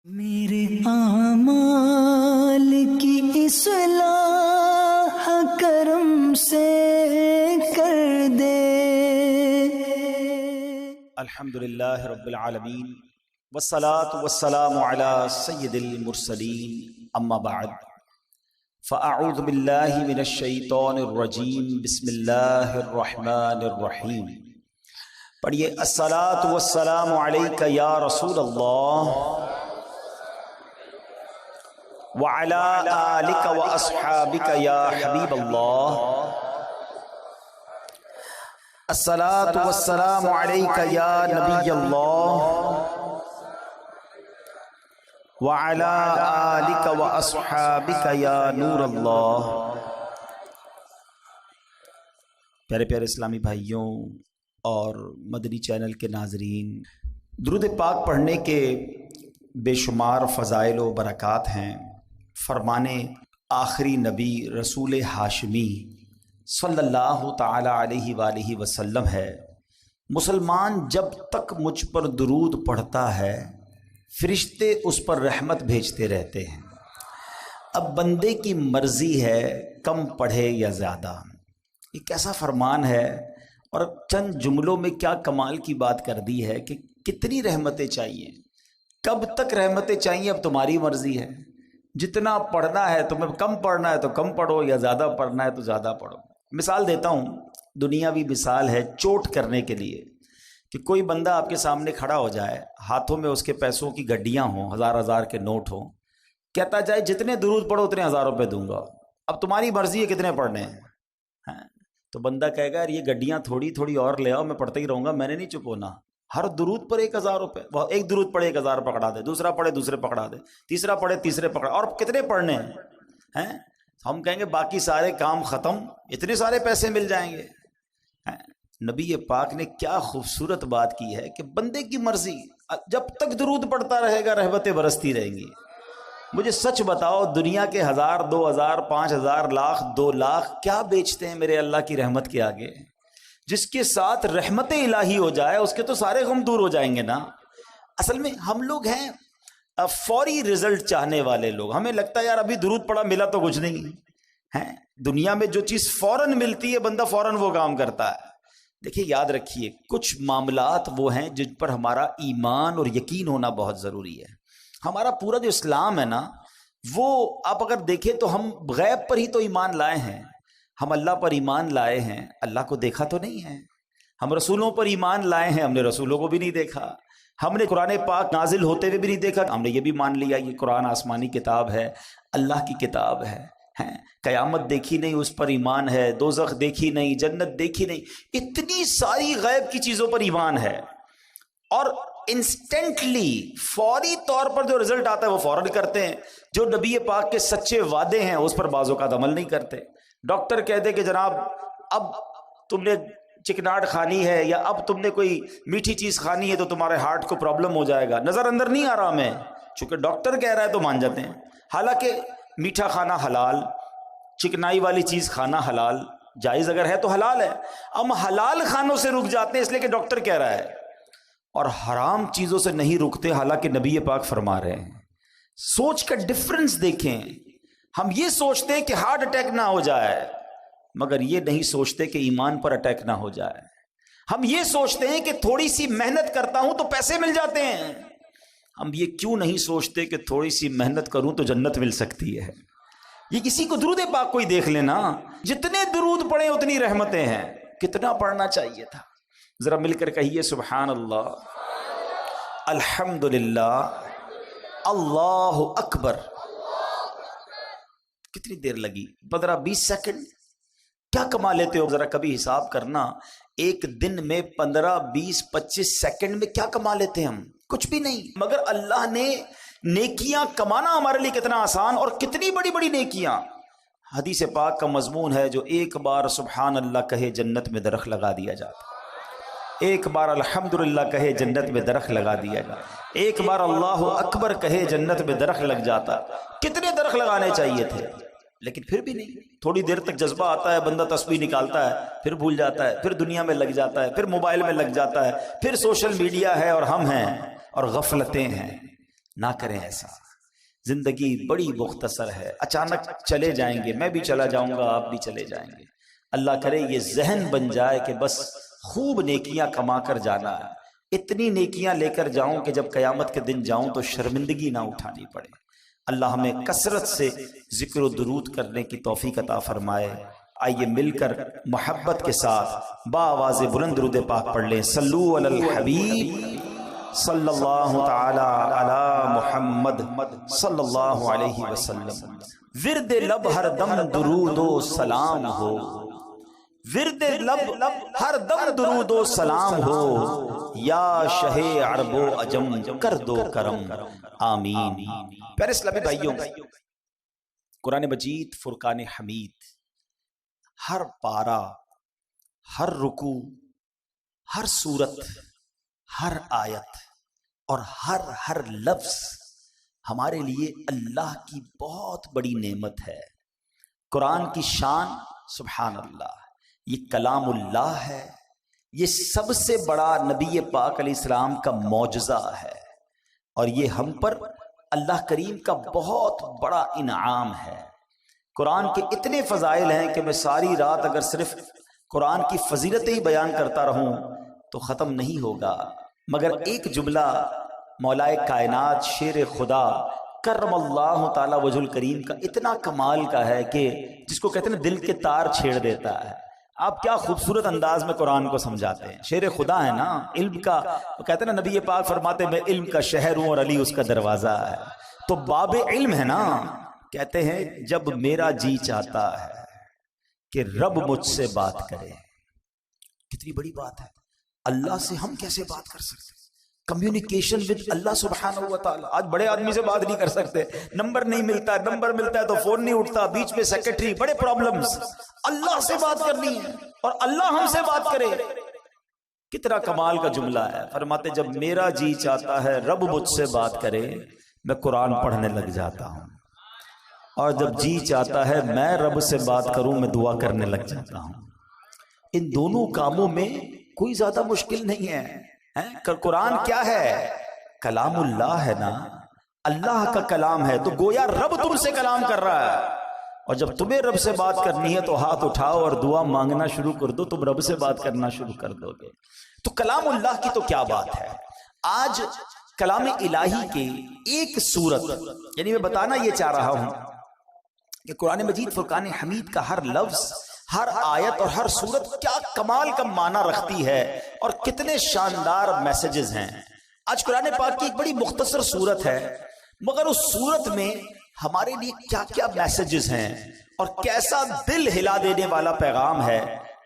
میرے اعمال کی اصلاح کرم سے کر دے۔ الحمدللہ رب العالمین والصلاة والسلام علی سید المرسلین، اما بعد فاعوذ باللہ من الشیطان الرجیم، بسم اللہ الرحمن الرحیم۔ پڑھیے، الصلاة والسلام علیک یا رسول اللہ وعلی آلک واصحابک یا حبیب اللہ۔ الصلاة والسلام علیک یا نبی اللہ وعلی آلک واصحابک یا نور اللہ۔ پیارے پیارے اسلامی بھائیوں اور مدنی چینل کے ناظرین، درود پاک پڑھنے کے بے شمار فضائل و برکات ہیں۔ فرمانے آخری نبی رسول ہاشمی صلی اللہ تعالی علیہ وآلہ وسلم ہے، مسلمان جب تک مجھ پر درود پڑھتا ہے فرشتے اس پر رحمت بھیجتے رہتے ہیں۔ اب بندے کی مرضی ہے کم پڑھے یا زیادہ۔ یہ کیسا فرمان ہے، اور چند جملوں میں کیا کمال کی بات کر دی ہے کہ کتنی رحمتیں چاہیے، کب تک رحمتیں چاہیے، اب تمہاری مرضی ہے۔ جتنا پڑھنا ہے تمہیں کم پڑھنا ہے تو کم پڑھو، یا زیادہ پڑھنا ہے تو زیادہ پڑھو۔ مثال دیتا ہوں، دنیاوی مثال ہے چوٹ کرنے کے لیے، کہ کوئی بندہ آپ کے سامنے کھڑا ہو جائے، ہاتھوں میں اس کے پیسوں کی گڈیاں ہوں، ہزار ہزار کے نوٹ ہوں، کہتا جائے جتنے درود پڑھو اتنے 1000 روپے دوں گا، اب تمہاری مرضی ہے کتنے پڑھنے ہیں۔ تو بندہ کہے گا یار یہ گڈیاں تھوڑی تھوڑی اور لے آؤ، میں پڑھتا ہی رہوں گا، میں نے نہیں چپ ہونا۔ ہر درود پر 1000 روپے، وہ ایک درود پڑھے 1000 پکڑا دے، دوسرا پڑھے دوسرے پکڑا دے، تیسرا پڑھے تیسرے پکڑا، اور کتنے پڑھنے ہیں؟ ہم کہیں گے باقی سارے کام ختم، اتنے سارے پیسے مل جائیں گے۔ نبی پاک نے کیا خوبصورت بات کی ہے کہ بندے کی مرضی، جب تک درود پڑھتا رہے گا رحمتیں برستی رہیں گی۔ مجھے سچ بتاؤ، دنیا کے 1000 2000 5000 لاکھ 2 لاکھ کیا بیچتے ہیں میرے اللہ کی رحمت کے آگے؟ جس کے ساتھ رحمت الہی ہو جائے اس کے تو سارے غم دور ہو جائیں گے نا۔ اصل میں ہم لوگ ہیں فوری رزلٹ چاہنے والے لوگ، ہمیں لگتا ہے یار ابھی درود پڑھا ملا تو کچھ نہیں ہے۔ دنیا میں جو چیز فوراً ملتی ہے بندہ فوراً وہ کام کرتا ہے۔ دیکھیے، یاد رکھیے، کچھ معاملات وہ ہیں جن پر ہمارا ایمان اور یقین ہونا بہت ضروری ہے۔ ہمارا پورا جو اسلام ہے نا، وہ آپ اگر دیکھیں تو ہم غیب پر ہی تو ایمان لائے ہیں۔ ہم اللہ پر ایمان لائے ہیں، اللہ کو دیکھا تو نہیں ہے۔ ہم رسولوں پر ایمان لائے ہیں، ہم نے رسولوں کو بھی نہیں دیکھا۔ ہم نے قرآن پاک نازل ہوتے ہوئے بھی نہیں دیکھا، ہم نے یہ بھی مان لیا یہ قرآن آسمانی کتاب ہے، اللہ کی کتاب ہے۔ قیامت دیکھی نہیں، اس پر ایمان ہے۔ دوزخ دیکھی نہیں، جنت دیکھی نہیں، اتنی ساری غیب کی چیزوں پر ایمان ہے۔ اور انسٹنٹلی فوری طور پر جو رزلٹ آتا ہے وہ فوراً کرتے ہیں۔ جو نبی پاک کے سچے وعدے ہیں اس پر بعض اوقات عمل نہیں کرتے۔ ڈاکٹر کہہ دے کہ جناب اب تم نے چکناٹ کھانی ہے، یا اب تم نے کوئی میٹھی چیز کھانی ہے تو تمہارے ہارٹ کو پرابلم ہو جائے گا، نظر اندر نہیں آ رہا ہمیں، چونکہ ڈاکٹر کہہ رہا ہے تو مان جاتے ہیں۔ حالانکہ میٹھا کھانا حلال، چکنائی والی چیز کھانا حلال، جائز اگر ہے تو حلال ہے۔ ہم حلال کھانوں سے رک جاتے ہیں اس لیے کہ ڈاکٹر کہہ رہا ہے، اور حرام چیزوں سے نہیں رکتے حالانکہ نبی پاک فرما رہے ہیں۔ سوچ کا ڈفرنس دیکھیں۔ ہم یہ سوچتے ہیں کہ ہارٹ اٹیک نہ ہو جائے، مگر یہ نہیں سوچتے کہ ایمان پر اٹیک نہ ہو جائے۔ ہم یہ سوچتے ہیں کہ تھوڑی سی محنت کرتا ہوں تو پیسے مل جاتے ہیں، ہم یہ کیوں نہیں سوچتے کہ تھوڑی سی محنت کروں تو جنت مل سکتی ہے۔ یہ کسی کو درود پاک کوئی دیکھ لینا، جتنے درود پڑھیں اتنی رحمتیں ہیں۔ کتنا پڑھنا چاہیے تھا؟ ذرا مل کر کہیے سبحان اللہ، الحمدللہ، اللہ اکبر۔ کتنی دیر لگی؟ 15-20 سیکنڈ؟ کیا کما لیتے ہو؟ ذرا کبھی حساب کرنا، ایک دن میں 15-20-25 سیکنڈ میں کیا کما لیتے ہیں ہم؟ کچھ بھی نہیں۔ مگر اللہ نے نیکیاں کمانا ہمارے لیے کتنا آسان، اور کتنی بڑی بڑی نیکیاں۔ حدیث پاک کا مضمون ہے جو ایک بار سبحان اللہ کہے جنت میں درخت لگا دیا جاتا، ایک بار الحمدللہ کہے جنت میں درخت لگا دیا جاتا، ایک بار اللہ اکبر کہے جنت میں درخت لگ جاتا۔ کتنے درخت لگانے چاہیے تھے، لیکن پھر بھی نہیں۔ تھوڑی دیر تک جذبہ آتا ہے، بندہ تسبیح نکالتا ہے، پھر بھول جاتا ہے، پھر دنیا میں لگ جاتا ہے، پھر موبائل میں لگ جاتا ہے، پھر سوشل میڈیا ہے اور ہم ہیں اور غفلتیں ہیں۔ نہ کریں ایسا. زندگی بڑی مختصر ہے، اچانک چلے جائیں گے، میں بھی چلا جاؤں گا، آپ بھی چلے جائیں گے. اللہ کرے یہ ذہن بن جائے کہ بس خوب نیکیاں کما کر جانا ہے، اتنی نیکیاں لے کر جاؤں کہ جب قیامت کے دن جاؤں تو شرمندگی نہ اٹھانی پڑے. اللہ ہمیں کثرت سے ذکر و درود کرنے کی توفیق عطا فرمائے. آئیے مل کر محبت کے ساتھ بآواز بلند درود پاک پڑھ لیں. صلو علی الحبیب صلی اللہ تعالی علی محمد صلی اللہ علیہ وسلم. ورد لب ہر دم درود و سلام ہو، ورد لب ہر دم درود و سلام ہو، یا شہ عرب و عجم کر دو کرم آمین. پیارے اسلامی بھائیوں، قرآن مجید فرقان حمید ہر پارہ، ہر رکوع، ہر سورت، ہر آیت اور ہر لفظ ہمارے لیے اللہ کی بہت بڑی نعمت ہے. قرآن کی شان سبحان اللہ، یہ کلام اللہ ہے، یہ سب سے بڑا نبی پاک علیہ السلام کا معجزہ ہے، اور یہ ہم پر اللہ کریم کا بہت بڑا انعام ہے. قرآن کے اتنے فضائل ہیں کہ میں ساری رات اگر صرف قرآن کی فضیلتیں ہی بیان کرتا رہوں تو ختم نہیں ہوگا. مگر ایک جملہ مولائے کائنات شیر خدا کرم اللہ تعالی وجہ الکریم کا اتنا کمال کا ہے کہ جس کو کہتے ہیں دل کے تار چھیڑ دیتا ہے. آپ کیا خوبصورت انداز میں قرآن کو سمجھاتے ہیں. شیر خدا ہے نا، علم کا. وہ کہتے ہیں نا، نبی پاک فرماتے میں علم کا شہر ہوں اور علی اس کا دروازہ ہے. تو باب علم ہے نا. کہتے ہیں جب میرا جی چاہتا ہے کہ رب مجھ سے بات کرے. کتنی بڑی بات ہے. اللہ سے ہم کیسے بات کر سکتے؟ کمیونیکیشن ود اللہ سبحانہ و تعالی. آج بڑے آدمی سے بات نہیں کر سکتے، نمبر نہیں ملتا، نمبر ملتا ہے تو فون نہیں اٹھتا، بیچ میں سیکرٹری، بڑے پرابلمز. اللہ سے بات کرنی ہے اور اللہ ہم سے بات کرے. کتنا کمال کا جملہ ہے. فرماتے جب میرا جی چاہتا ہے رب مجھ سے بات کرے، میں قرآن پڑھنے لگ جاتا ہوں، اور جب جی چاہتا ہے میں رب سے بات کروں، میں دعا کرنے لگ جاتا ہوں. ان دونوں کاموں میں کوئی زیادہ مشکل نہیں ہے. قرآن کیا ہے؟ کلام اللہ ہے نا، اللہ کا کلام ہے، تو گویا رب تم سے کلام کر رہا ہے. اور جب تمہیں رب سے بات کرنی ہے تو ہاتھ اٹھاؤ اور دعا مانگنا شروع کر دو، تم رب سے بات کرنا شروع کر دو گے. تو کلام اللہ کی تو کیا بات ہے. آج کلام الہی کی ایک صورت، یعنی میں بتانا یہ چاہ رہا ہوں کہ قرآن مجید فرقان حمید کا ہر لفظ، ہر آیت اور ہر صورت کیا کمال کا معنی رکھتی ہے اور کتنے شاندار میسیجز ہیں. آج قرآن پاک کی ایک بڑی مختصر صورت ہے، مگر اس صورت میں ہمارے لیے کیا کیا میسیجز ہیں اور کیسا دل ہلا دینے والا پیغام ہے.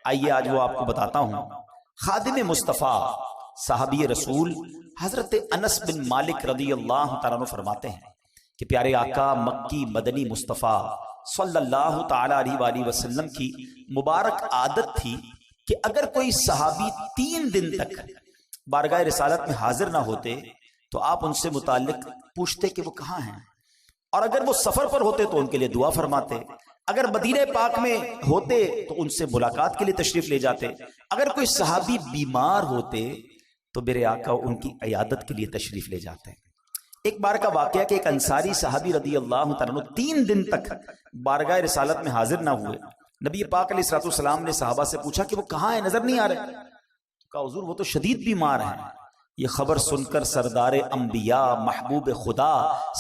آئیے آج وہ آپ کو بتاتا ہوں. خادم مصطفیٰ صحابی رسول حضرت انس بن مالک رضی اللہ تعالیٰ عنہ فرماتے ہیں کہ پیارے آقا مکی مدنی مصطفیٰ صلی اللہ تعالی علیہ وآلہ وسلم کی مبارک عادت تھی کہ اگر کوئی صحابی 3 دن تک بارگاہ رسالت میں حاضر نہ ہوتے تو آپ ان سے متعلق پوچھتے کہ وہ کہاں ہیں، اور اگر وہ سفر پر ہوتے تو ان کے لیے دعا فرماتے، اگر مدینہ پاک میں ہوتے تو ان سے ملاقات کے لیے تشریف لے جاتے، اگر کوئی صحابی بیمار ہوتے تو میرے آقا ان کی عیادت کے لیے تشریف لے جاتے. ایک بار کا واقعہ کہ ایک انصاری صحابی رضی اللہ تعالیٰ عنہ 3 دن تک بارگاہ رسالت میں حاضر نہ ہوئے. نبی پاک علیہ الصلوۃ والسلام نے صحابہ سے پوچھا کہ وہ کہاں ہیں، نظر نہیں آ رہے. کہا حضور وہ تو شدید بیمار ہیں. یہ خبر سن کر سردار انبیاء محبوب خدا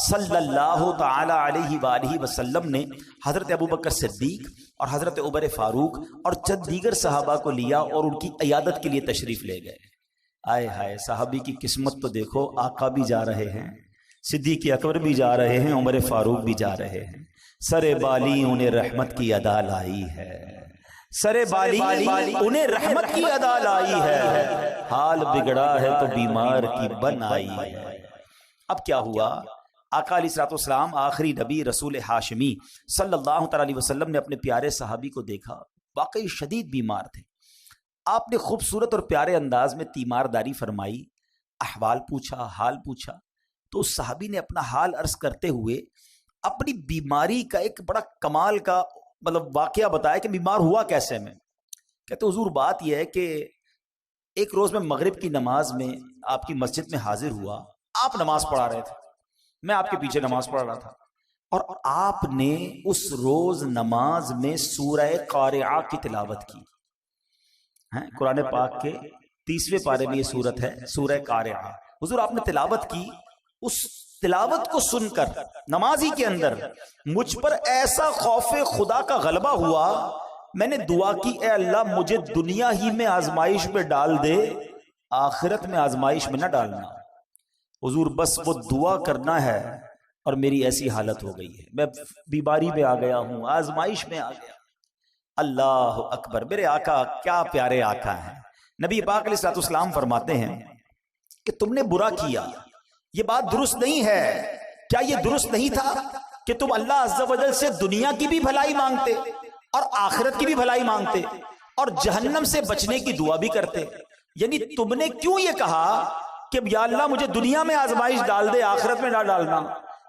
صلی اللہ تعالی علیہ وآلہ وسلم نے حضرت ابوبکر صدیق اور حضرت عمر فاروق اور چند دیگر صحابہ کو لیا اور ان کی عیادت کے لیے تشریف لے گئے. آئے ہائے، صحابی کی قسمت تو دیکھو، آقا بھی جا رہے ہیں، صدیق اکبر بھی جا رہے ہیں، عمر فاروق بھی جا رہے ہیں. سر بالی انہیں رحمت کی ادا لائی ہے، سر بالی انہیں رحمت کی ادا لائی ہے، حال بگڑا ہے تو بیمار کی بن آئی ہے. اب کیا ہوا؟ آقا علیہ الصلوۃ والسلام آخری نبی رسول ہاشمی صلی اللہ تعالی علیہ وسلم نے اپنے پیارے صحابی کو دیکھا، واقعی شدید بیمار تھے. آپ نے خوبصورت اور پیارے انداز میں تیمارداری فرمائی، احوال پوچھا، حال پوچھا. تو اس صحابی نے اپنا حال عرض کرتے ہوئے اپنی بیماری کا ایک بڑا کمال کا واقعہ بتایا کہ بیمار ہوا کیسے میں. کہتے حضور بات یہ ہے کہ ایک روز میں مغرب کی نماز میں آپ کی مسجد میں حاضر ہوا، آپ نماز پڑھا رہے تھے. میں آپ کے پیچھے نماز پڑھ رہا تھا اور آپ نے اس روز نماز میں سورہ قارعہ کی تلاوت کی. قرآن پاک کے 30ویں پارے میں یہ سورت ہے سورہ قارعہ. حضور آپ نے تلاوت کی. اس تلاوت کو سن کر نمازی کے اندر مجھ پر ایسا خوف خدا کا غلبہ ہوا, میں نے دعا کی اے اللہ مجھے دنیا ہی میں آزمائش میں ڈال دے, آخرت میں آزمائش میں نہ ڈالنا. حضور بس وہ دعا کرنا ہے اور میری ایسی حالت ہو گئی ہے, میں بیماری میں آ گیا ہوں, آزمائش میں آ گیا. اللہ اکبر. میرے آقا کیا پیارے آقا ہیں. نبی پاک علیہ الصلوۃ والسلام فرماتے ہیں کہ تم نے برا کیا, یہ بات درست نہیں ہے. کیا یہ درست نہیں تھا کہ تم اللہ عز و جل سے دنیا کی بھی بھلائی مانگتے اور آخرت کی بھی بھلائی مانگتے اور جہنم سے بچنے کی دعا بھی کرتے؟ یعنی تم نے کیوں یہ کہا کہ یا اللہ مجھے دنیا میں آزمائش ڈال دے, آخرت میں نہ ڈالنا؟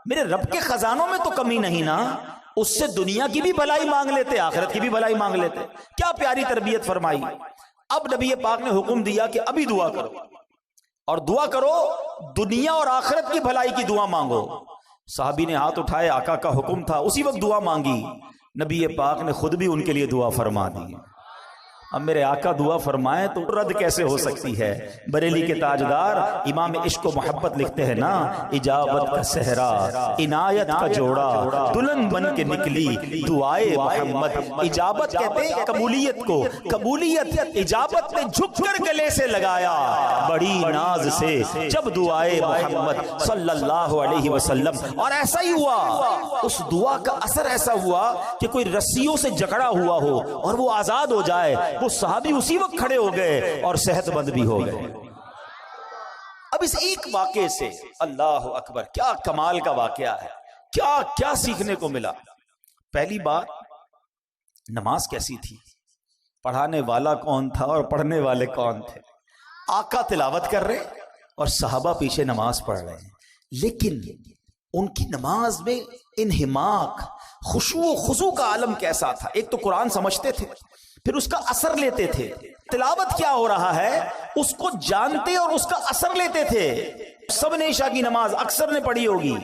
میرے رب کے خزانوں میں تو کمی نہیں نا, اس سے دنیا کی بھی بھلائی مانگ لیتے, آخرت کی بھی بھلائی مانگ لیتے. کیا پیاری تربیت فرمائی. اب نبی پاک نے حکم دیا کہ ابھی دعا کرو اور دعا کرو دنیا اور آخرت کی بھلائی کی دعا مانگو. صحابی نے ہاتھ اٹھائے, آقا کا حکم تھا, اسی وقت دعا مانگی. نبی پاک نے خود بھی ان کے لیے دعا فرما دی. اب میرے آقا دعا فرمائے تو رد کیسے ہو سکتی ہے؟ بریلی کے تاجدار امام عشق و محبت لکھتے ہیں نا, اجابت کا صحرا عنایت کا جوڑا دلہن بن کے نکلی دعائے محمد. اجابت کہتے ہیں قبولیت کو, قبولیت اجابت نے جھک کر گلے سے لگایا بڑی ناز سے جب دعائے محمد صلی اللہ علیہ وسلم. اور ایسا ہی ہوا, اس دعا کا اثر ایسا ہوا کہ کوئی رسیوں سے جکڑا ہوا ہو اور وہ آزاد ہو جائے, وہ صحابی اسی وقت کھڑے ہو گئے اور صحت مند بھی ہو گئے. اب اس ایک واقعے سے اللہ اکبر کیا کمال کا واقعہ ہے, کیا کیا سیکھنے کو ملا. پہلی بات نماز کیسی تھی, پڑھانے والا کون تھا اور پڑھنے والے کون تھے. آقا تلاوت کر رہے اور صحابہ پیچھے نماز پڑھ رہے ہیں, لیکن ان کی نماز میں انہماک خشوع و خضوع کا عالم کیسا تھا. ایک تو قرآن سمجھتے تھے, پھر اس کا اثر لیتے تھے. تلاوت کیا ہو رہا ہے اس کو جانتے اور اس کا اثر لیتے تھے. سب نے عشاء کی نماز اکثر نے پڑھی ہوگی.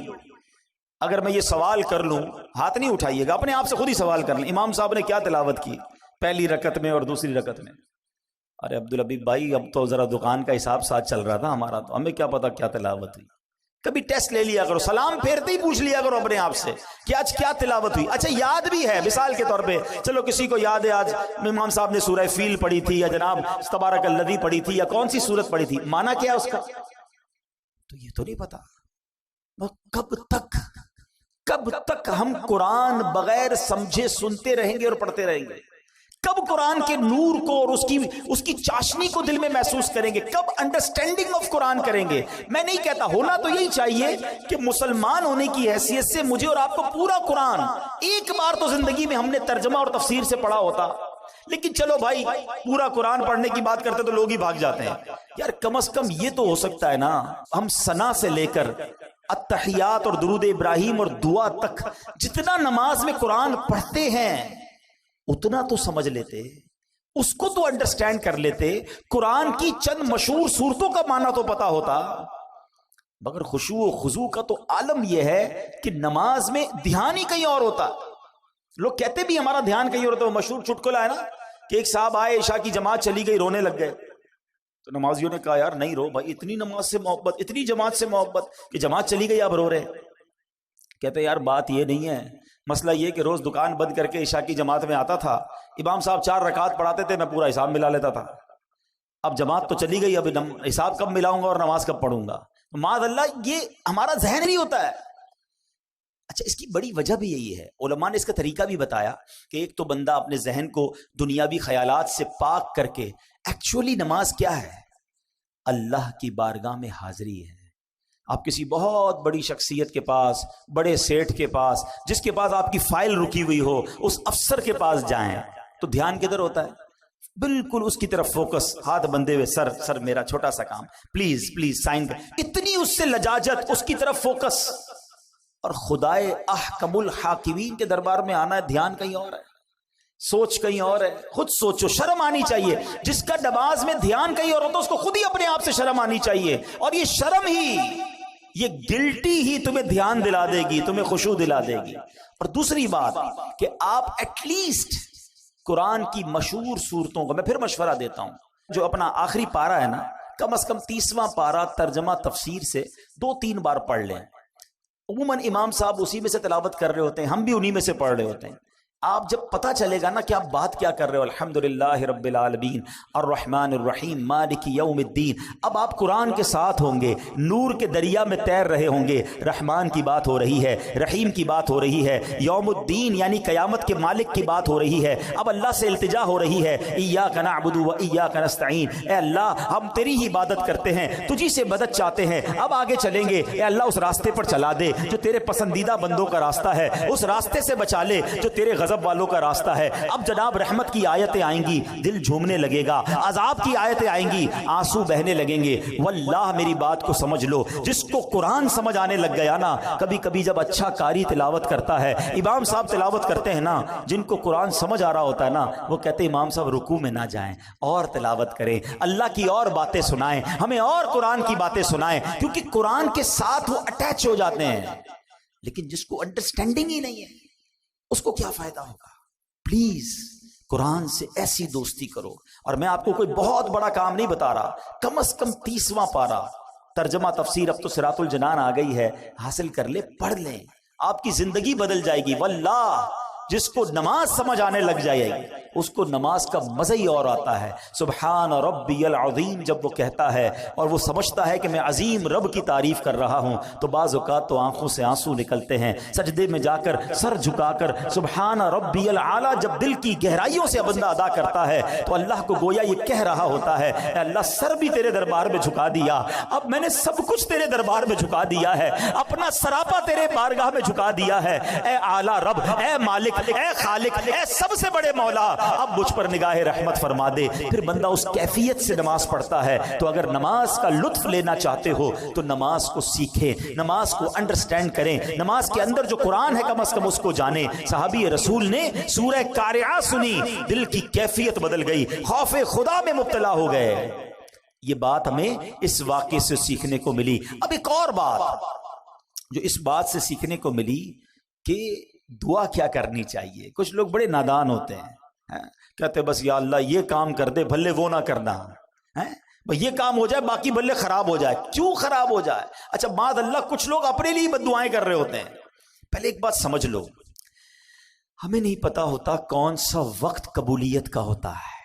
اگر میں یہ سوال کر لوں, ہاتھ نہیں اٹھائیے گا, اپنے آپ سے خود ہی سوال کر لیں, امام صاحب نے کیا تلاوت کی پہلی رکعت میں اور دوسری رکعت میں؟ ارے عبدالحبیب بھائی اب تو ذرا دکان کا حساب ساتھ چل رہا تھا ہمارا, تو ہمیں کیا پتا کیا تلاوت ہوئی. کبھی ٹیسٹ لے لیا کرو, سلام پھیرتے ہی پوچھ لیا کرو اپنے آپ سے کہ آج کیا تلاوت ہوئی. اچھا یاد بھی ہے, مثال کے طور پہ چلو کسی کو یاد ہے آج امام صاحب نے سورہ فیل پڑھی تھی یا جناب تبارک الذی پڑھی تھی یا کون سی سورت پڑھی تھی, مانا کیا اس کا تو یہ تو نہیں پتا. کب تک ہم قرآن بغیر سمجھے سنتے رہیں گے اور پڑھتے رہیں گے؟ کب قرآن کے نور کو اور اس کی چاشنی کو دل میں محسوس کریں گے؟ کب انڈرسٹینڈنگ آف قرآن کریں گے؟ میں نہیں کہتا, ہونا تو یہی چاہیے کہ مسلمان ہونے کی حیثیت سے مجھے اور آپ کو پورا قرآن ایک بار تو زندگی میں ہم نے ترجمہ اور تفسیر سے پڑھا ہوتا. لیکن چلو بھائی پورا قرآن پڑھنے کی بات کرتے تو لوگ ہی بھاگ جاتے ہیں. یار کم از کم یہ تو ہو سکتا ہے نا, ہم ثنا سے لے کر التحیات اور درود ابراہیم اور دعا تک جتنا نماز میں قرآن پڑھتے ہیں اتنا تو سمجھ لیتے, اس کو تو انڈرسٹینڈ کر لیتے. قرآن کی چند مشہور صورتوں کا معنی تو پتا ہوتا. مگر خشوع و خضوع کا تو عالم یہ ہے کہ نماز میں دھیان ہی کہیں اور ہوتا. لوگ کہتے بھی ہمارا دھیان کہیں اور ہوتا. وہ مشہور چٹکلا ہے نا کہ ایک صاحب آئے, عشاء کی جماعت چلی گئی, رونے لگ گئے. تو نمازیوں نے کہا یار نہیں رو بھائی, اتنی نماز سے محبت, اتنی جماعت سے محبت کہ جماعت چلی گئی اب رو رہے. کہتے یار بات یہ نہیں ہے, مسئلہ یہ کہ روز دکان بند کر کے عشاء کی جماعت میں آتا تھا, امام صاحب 4 رکعات پڑھاتے تھے, میں پورا حساب ملا لیتا تھا. اب جماعت تو چلی گئی, اب حساب کب ملاؤں گا اور نماز کب پڑھوں گا؟ معاذ اللہ, یہ ہمارا ذہن نہیں ہوتا ہے. اچھا اس کی بڑی وجہ بھی یہی ہے, علماء نے اس کا طریقہ بھی بتایا کہ ایک تو بندہ اپنے ذہن کو دنیاوی خیالات سے پاک کر کے, ایکچولی نماز کیا ہے؟ اللہ کی بارگاہ میں حاضری ہے. آپ کسی بہت بڑی شخصیت کے پاس, بڑے سیٹھ کے پاس, جس کے پاس آپ کی فائل رکی ہوئی ہو, اس افسر کے پاس جائیں تو دھیان کدھر ہوتا ہے؟ بالکل اس کی طرف فوکس, ہاتھ بندھے ہوئے, سر میرا چھوٹا سا کام, پلیز سائن. اتنی اس سے لجاجت, اس کی طرف فوکس. اور خدائے احکم الحاکمین کے دربار میں آنا ہے, دھیان کہیں اور ہے, سوچ کہیں اور ہے. خود سوچو, شرم آنی چاہیے. جس کا نماز میں دھیان کہیں اور ہوتا ہے اس کو خود ہی اپنے آپ سے شرم آنی چاہیے. اور یہ یہ گلٹی ہی تمہیں دھیان دلا دے گی، تمہیں خشوع دلا دے گی۔ اور دوسری بات کہ آپ ایٹ لیسٹ قرآن کی مشہور صورتوں کو، میں پھر مشورہ دیتا ہوں، جو اپنا آخری پارہ ہے نا، کم از کم 30واں پارہ ترجمہ تفسیر سے 2-3 بار پڑھ لیں۔ عموماً امام صاحب اسی میں سے تلاوت کر رہے ہوتے ہیں، ہم بھی انہی میں سے پڑھ رہے ہوتے ہیں۔ آپ جب پتہ چلے گا نا کہ آپ بات کیا کر رہے ہو، الحمدللہ رب العالمین الرحمن الرحیم مالک یوم الدین، اب آپ قرآن کے ساتھ ہوں گے، نور کے دریا میں تیر رہے ہوں گے، رحمان کی بات ہو رہی ہے، رحیم کی بات ہو رہی ہے، یوم الدین یعنی قیامت کے مالک کی بات ہو رہی ہے، اب اللہ سے التجا ہو رہی ہے، ایاک نعبد و ایاک نستعین، اے اللہ ہم تیری ہی عبادت کرتے ہیں، تجھی سے مدد چاہتے ہیں، اب آگے چلیں گے، اے اللہ اس راستے پر چلا دے جو تیرے پسندیدہ بندوں کا راستہ ہے، اس راستے سے بچا لے جو تیرے غضب والوں کا راستہ ہے۔ اب جناب رحمت کی آیتیں آئیں گی، دل جھومنے لگے گا، عذاب کی آیتیں آئیں گی، آنسو بہنے لگیں گے۔ واللہ میری بات کو سمجھ لو، جس کو قرآن سمجھ آنے لگ گیا نا، کبھی کبھی جب اچھا قاری تلاوت کرتا ہے، امام صاحب تلاوت کرتے ہیں نا، جن کو قرآن سمجھ آ رہا ہوتا ہے نا، وہ کہتے ہیں امام صاحب رکوع میں نہ جائیں، اور تلاوت کریں، اللہ کی اور باتیں سنائیں، ہمیں اور قرآن کی باتیں سنائیں، کیونکہ قرآن کے ساتھ وہ اٹیچ ہو جاتے ہیں۔ لیکن جس کو انڈرسٹینڈنگ ہی نہیں ہے، اس کو کیا فائدہ ہوگا؟ پلیز قرآن سے ایسی دوستی کرو۔ اور میں آپ کو کوئی بہت بڑا کام نہیں بتا رہا، کم از کم 30واں پارہ ترجمہ تفسیر، اب تو صراط الجنان آ گئی ہے، حاصل کر لے، پڑھ لیں، آپ کی زندگی بدل جائے گی۔ واللہ جس کو نماز سمجھ آنے لگ جائے گی، اس کو نماز کا مزہ ہی اور آتا ہے۔ سبحان ربی العظیم جب وہ کہتا ہے اور وہ سمجھتا ہے کہ میں عظیم رب کی تعریف کر رہا ہوں، تو بعض اوقات تو آنکھوں سے آنسو نکلتے ہیں، سجدے میں جا کر سر جھکا کر سبحان ربی العالی جب دل کی گہرائیوں سے بندہ ادا کرتا ہے، تو اللہ کو گویا یہ کہہ رہا ہوتا ہے، اے اللہ سر بھی تیرے دربار میں جھکا دیا، اب میں نے سب کچھ تیرے دربار میں جھکا دیا ہے، اپنا سراپا تیرے بارگاہ میں جھکا دیا ہے، اے اعلیٰ رب، اے مالک، اے خالق، اے سب سے بڑے مولا، اب مجھ پر نگاہ رحمت فرما دے۔ پھر بندہ اس کیفیت سے نماز پڑھتا ہے۔ تو اگر نماز کا لطف لینا چاہتے ہو تو نماز کو سیکھیں، نماز کو انڈرسٹینڈ کریں، نماز کے اندر جو قرآن ہے کم از کم اس کو جانیں۔ صحابی رسول نے سورہ قارعہ سنی، دل کی کیفیت بدل گئی، خوف خدا میں مبتلا ہو گئے۔ یہ بات ہمیں اس واقعے سے سیکھنے کو ملی۔ اب ایک اور بات جو اس بات سے سیکھنے کو ملی کہ دعا کیا کرنی چاہیے۔ کچھ لوگ بڑے نادان ہوتے ہیں، کہتے بس یا اللہ یہ کام کر دے بھلے وہ نہ کرنا، بھئی یہ کام ہو جائے باقی بھلے خراب ہو جائے۔ کیوں خراب ہو جائے؟ اچھا معاذ اللہ کچھ لوگ اپنے لیے بد دعائیں کر رہے ہوتے ہیں۔ پہلے ایک بات سمجھ لو، ہمیں نہیں پتا ہوتا کون سا وقت قبولیت کا ہوتا ہے۔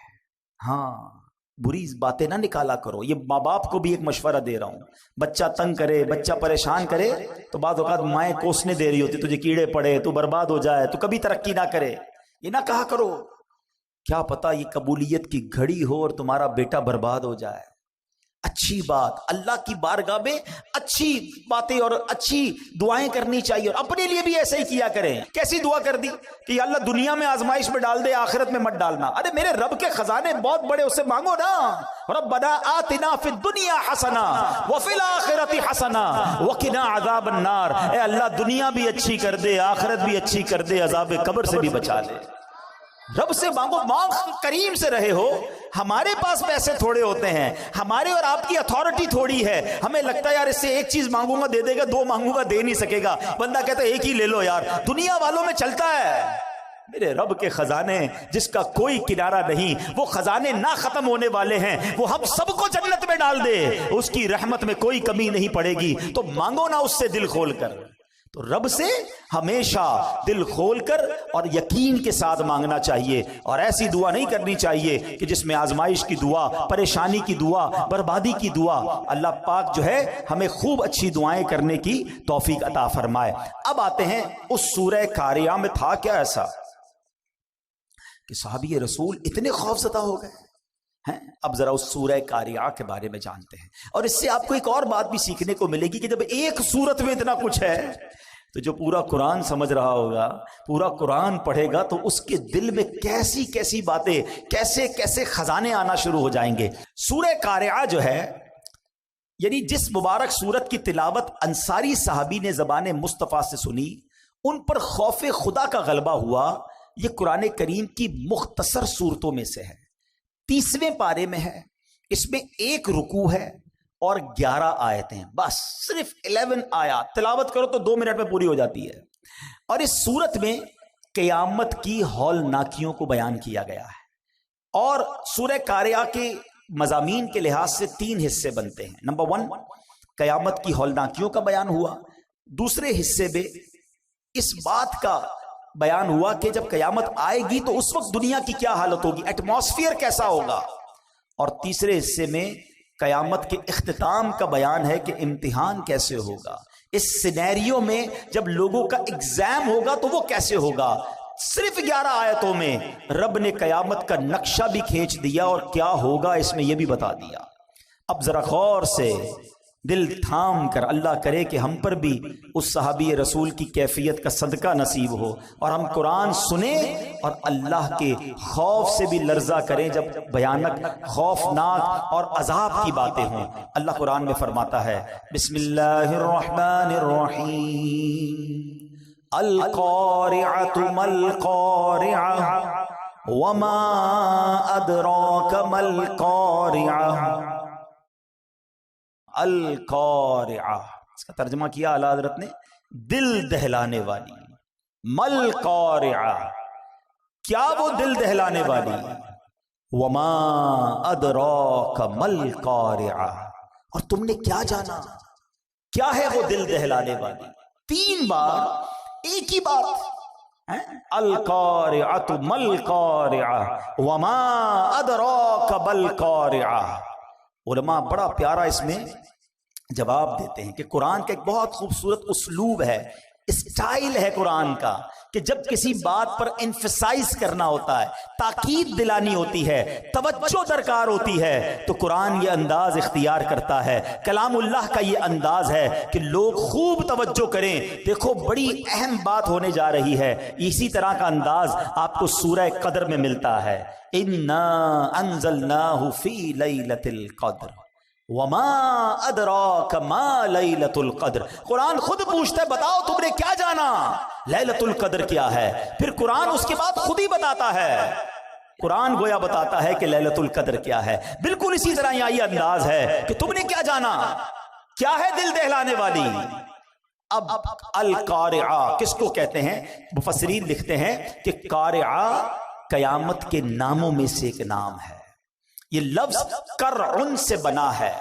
ہاں بری باتیں نہ نکالا کرو، یہ ماں باپ کو بھی ایک مشورہ دے رہا ہوں۔ بچہ تنگ کرے، بچہ پریشان کرے تو بعض اوقات مائیں کوسنے دے رہی ہوتی، تجھے کیڑے پڑے، تو برباد ہو جائے، تو کبھی ترقی نہ کرے، یہ نہ کہا کرو۔ کیا پتا یہ قبولیت کی گھڑی ہو اور تمہارا بیٹا برباد ہو جائے۔ اچھی بات، اللہ کی بارگاہ میں اچھی باتیں اور اچھی دعائیں کرنی چاہیے، اور اپنے لیے بھی ایسے ہی کیا کریں۔ کیسی دعا کر دی کہ یا اللہ دنیا میں آزمائش میں ڈال دے، آخرت میں مت ڈالنا۔ ارے میرے رب کے خزانے بہت بڑے، اس سے مانگو نا، ربنا آتنا فی الدنیا حسنہ وفی الآخرۃ حسنہ وقنا عذاب النار، اے اللہ دنیا بھی اچھی کر دے، آخرت بھی اچھی کر دے، عذاب قبر سے بھی بچا لے۔ رب سے مانگو، مانگ کریم سے رہے ہو۔ ہمارے پاس پیسے تھوڑے ہوتے ہیں، ہمارے اور آپ کی اتھارٹی تھوڑی ہے، ہمیں لگتا ہے یار اس سے ایک چیز مانگوں گا دے دے گا، دو مانگوں گا دے نہیں سکے گا، بندہ کہتا ہے ایک ہی لے لو یار۔ دنیا والوں میں چلتا ہے، میرے رب کے خزانے جس کا کوئی کنارہ نہیں، وہ خزانے نہ ختم ہونے والے ہیں، وہ ہم سب کو جنت میں ڈال دے، اس کی رحمت میں کوئی کمی نہیں پڑے گی۔ تو مانگو نا اس سے دل کھول کر۔ تو رب سے ہمیشہ دل کھول کر اور یقین کے ساتھ مانگنا چاہیے، اور ایسی دعا نہیں کرنی چاہیے کہ جس میں آزمائش کی دعا، پریشانی کی دعا، بربادی کی دعا۔ اللہ پاک جو ہے ہمیں خوب اچھی دعائیں کرنے کی توفیق عطا فرمائے۔ اب آتے ہیں اس سورہ قارعہ میں تھا کیا ایسا کہ صحابی رسول اتنے خوفزدہ ہو گئے۔ اب ذرا اس سورہ قارعہ کے بارے میں جانتے ہیں، اور اس سے آپ کو ایک اور بات بھی سیکھنے کو ملے گی کہ جب ایک سورت میں اتنا کچھ ہے تو جو پورا قرآن سمجھ رہا ہوگا، پورا قرآن پڑھے گا، تو اس کے دل میں کیسی کیسی باتیں، کیسے کیسے خزانے آنا شروع ہو جائیں گے۔ سورہ قارعہ جو ہے، یعنی جس مبارک سورت کی تلاوت انصاری صحابی نے زبان مصطفیٰ سے سنی، ان پر خوف خدا کا غلبہ ہوا۔ یہ قرآن کریم کی مختصر صورتوں میں سے ہے، 30ویں پارے میں ہے، اس میں ایک رکوع ہے اور 11 آیتیں، بس صرف 11 آیات تلاوت کرو تو 2 منٹ میں پوری ہو جاتی ہے. اور اس سورت میں قیامت کی ہولناکیوں کو بیان کیا گیا ہے. اور سورہ قاریہ کے مضامین کے لحاظ سے 3 حصے بنتے ہیں. نمبر 1 قیامت کی ہولناکیوں کا بیان ہوا. دوسرے حصے میں اس بات کا بیان ہوا کہ جب قیامت آئے گی تو اس وقت دنیا کی کیا حالت ہوگی، ایٹماسفیئر کیسا ہوگا. اور تیسرے حصے میں قیامت کے اختتام کا بیان ہے کہ امتحان کیسے ہوگا. اس سینیریو میں جب لوگوں کا ایگزام ہوگا تو وہ کیسے ہوگا. صرف 11 آیتوں میں رب نے قیامت کا نقشہ بھی کھینچ دیا اور کیا ہوگا اس میں یہ بھی بتا دیا. اب ذرا غور سے دل تھام کر، اللہ کرے کہ ہم پر بھی اس صحابی رسول کی کیفیت کا صدقہ نصیب ہو اور ہم قرآن سنیں اور اللہ کے خوف سے بھی لرزہ کریں جب بھیانک، خوفناک اور عذاب کی باتیں ہوں. اللہ قرآن میں فرماتا ہے بسم اللہ الرحمن الرحیم القارعۃ ما القارعۃ وما ادراک ما القارعۃ. القارعہ اس کا ترجمہ کیا اعلیٰ حضرت نے دل دہلانے والی. مل قارعہ کیا وہ دل دہلانے والی. وما ادراک مل قارعہ اور تم نے کیا جانا کیا ہے وہ دل دہلانے والی. 3 بار ایک ہی بات. القارعۃ مل قارعہ وما ادراک مل قارعہ. علماء بڑا پیارا اس میں جواب دیتے ہیں کہ قرآن کا ایک بہت خوبصورت اسلوب ہے، اسٹائل ہے قرآن کا کہ جب کسی بات پر انفسائز کرنا ہوتا ہے، تاکید دلانی ہوتی ہے، توجہ درکار ہوتی ہے، تو قرآن یہ انداز اختیار کرتا ہے. کلام اللہ کا یہ انداز ہے کہ لوگ خوب توجہ کریں. دیکھو بڑی اہم بات ہونے جا رہی ہے. اسی طرح کا انداز آپ کو سورہ قدر میں ملتا ہے. اِنَّا أَنزَلْنَاهُ فِي لَيْلَةِ الْقَدْرِ وما ادراک ما لیلۃ القدر. قرآن خود پوچھتا ہے بتاؤ تم نے کیا جانا لیلۃ القدر کیا ہے. پھر قرآن اس کے بعد خود ہی بتاتا ہے. قرآن گویا بتاتا ہے کہ لیلۃ القدر کیا ہے. بالکل اسی طرح یہاں یہ انداز ہے کہ تم نے کیا جانا کیا ہے دل دہلانے والی. اب القارعہ کس کو کہتے ہیں؟ مفسرین لکھتے ہیں کہ قارعہ قیامت کے ناموں میں سے ایک نام ہے. یہ لفظ کرعن سے بنا ہے.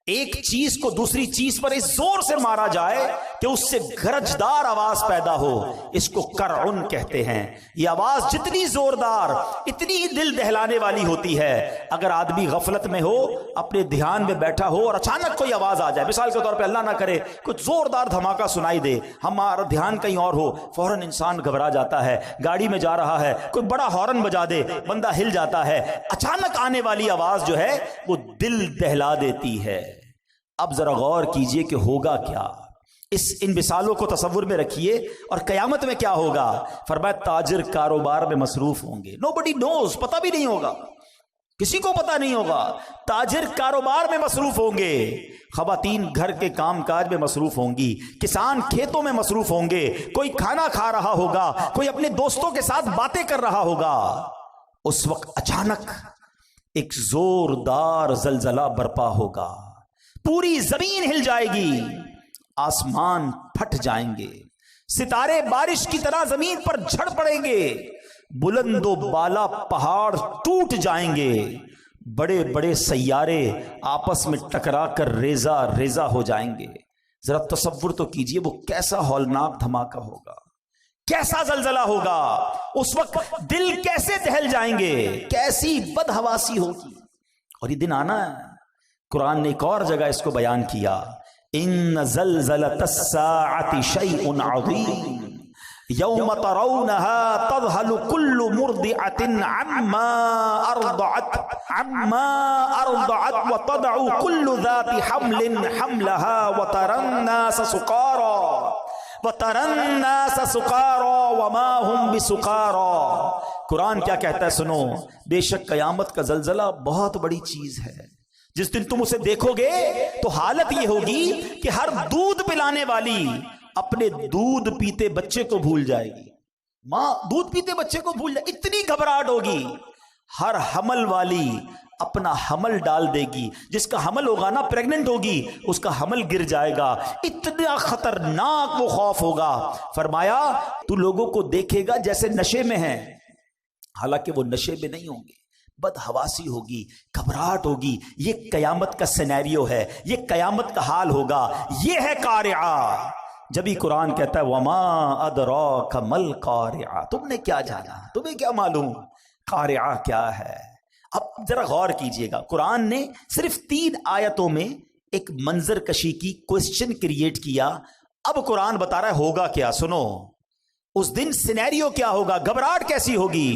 ایک چیز کو دوسری چیز پر اس زور سے مارا جائے کہ اس سے گرجدار آواز پیدا ہو، اس کو کرعن کہتے ہیں. یہ آواز جتنی زوردار اتنی ہی دل دہلانے والی ہوتی ہے. اگر آدمی غفلت میں ہو، اپنے دھیان میں بیٹھا ہو اور اچانک کوئی آواز آ جائے، مثال کے طور پہ اللہ نہ کرے کچھ زوردار دھماکہ سنائی دے، ہمارا دھیان کہیں اور ہو، فوراً انسان گھبرا جاتا ہے. گاڑی میں جا رہا ہے، کوئی بڑا ہارن بجا دے، بندہ ہل جاتا ہے. اچانک آنے والی آواز جو ہے وہ دل دہلا دیتی ہے. اب ذرا غور کیجئے کہ ہوگا کیا. ان مثالوں کو تصور میں رکھیے اور قیامت میں کیا ہوگا. فرمایا تاجر کاروبار میں مصروف ہوں گے. nobody knows، پتہ بھی نہیں ہوگا، کسی کو پتہ نہیں ہوگا. تاجر کاروبار میں مصروف ہوں گے، خواتین گھر کے کام کاج میں مصروف ہوں گی، کسان کھیتوں میں مصروف ہوں گے، کوئی کھانا کھا رہا ہوگا، کوئی اپنے دوستوں کے ساتھ باتیں کر رہا ہوگا. اس وقت اچانک ایک زوردار زلزلہ برپا ہوگا. پوری زمین ہل جائے گی، آسمان پھٹ جائیں گے، ستارے بارش کی طرح زمین پر جھڑ پڑیں گے، بلند و بالا پہاڑ ٹوٹ جائیں گے، بڑے بڑے سیارے آپس میں ٹکرا کر ریزہ ریزہ ہو جائیں گے. ذرا تصور تو کیجئے وہ کیسا ہولناک دھماکہ ہوگا، کیسا زلزلہ ہوگا. اس وقت دل کیسے دہل جائیں گے، کیسی بدحواسی ہوگی. اور یہ دن آنا ہے. قرآن نے ایک اور جگہ اس کو بیان کیا، ان زلزلۃ الساعۃ شیء عظیم یوم ترونها تذہل کل مرضعۃ عما ارضعت وتضع کل ذات حمل حملها وترى الناس سکارى وما هم بسکارى. قرآن کیا کہتا ہے سنو، بے شک قیامت کا زلزلہ بہت بڑی چیز ہے. جس دن تم اسے دیکھو گے تو حالت یہ ہوگی کہ ہر دودھ پلانے والی اپنے دودھ پیتے بچے کو بھول جائے گی. ماں دودھ پیتے بچے کو بھول جائے، اتنی گھبراہٹ ہوگی. ہر حمل والی اپنا حمل ڈال دے گی، جس کا حمل ہوگا نا پریگننٹ ہوگی، اس کا حمل گر جائے گا، اتنا خطرناک وہ خوف ہوگا۔ فرمایا تو لوگوں کو دیکھے گا جیسے نشے میں ہیں، حالانکہ وہ نشے میں نہیں ہوں گے، بدحواسی ہوگی، گھبراہٹ ہوگی۔ یہ قیامت کا سینیریو ہے، یہ قیامت کا حال ہوگا، یہ ہے قارعہ۔ جبھی قرآن کہتا ہے وما ادراک مل قارعہ، تم نے کیا جانا، تمہیں کیا معلوم قارعہ کیا ہے۔ اب ذرا غور کیجئے گا، قرآن نے صرف 3 آیتوں میں ایک منظر کشی کی کوسچن کریٹ کیا۔ اب قرآن بتا رہا ہے ہوگا کیا، سنو اس دن سینیریو کیا ہوگا، گھبراہٹ کیسی ہوگی۔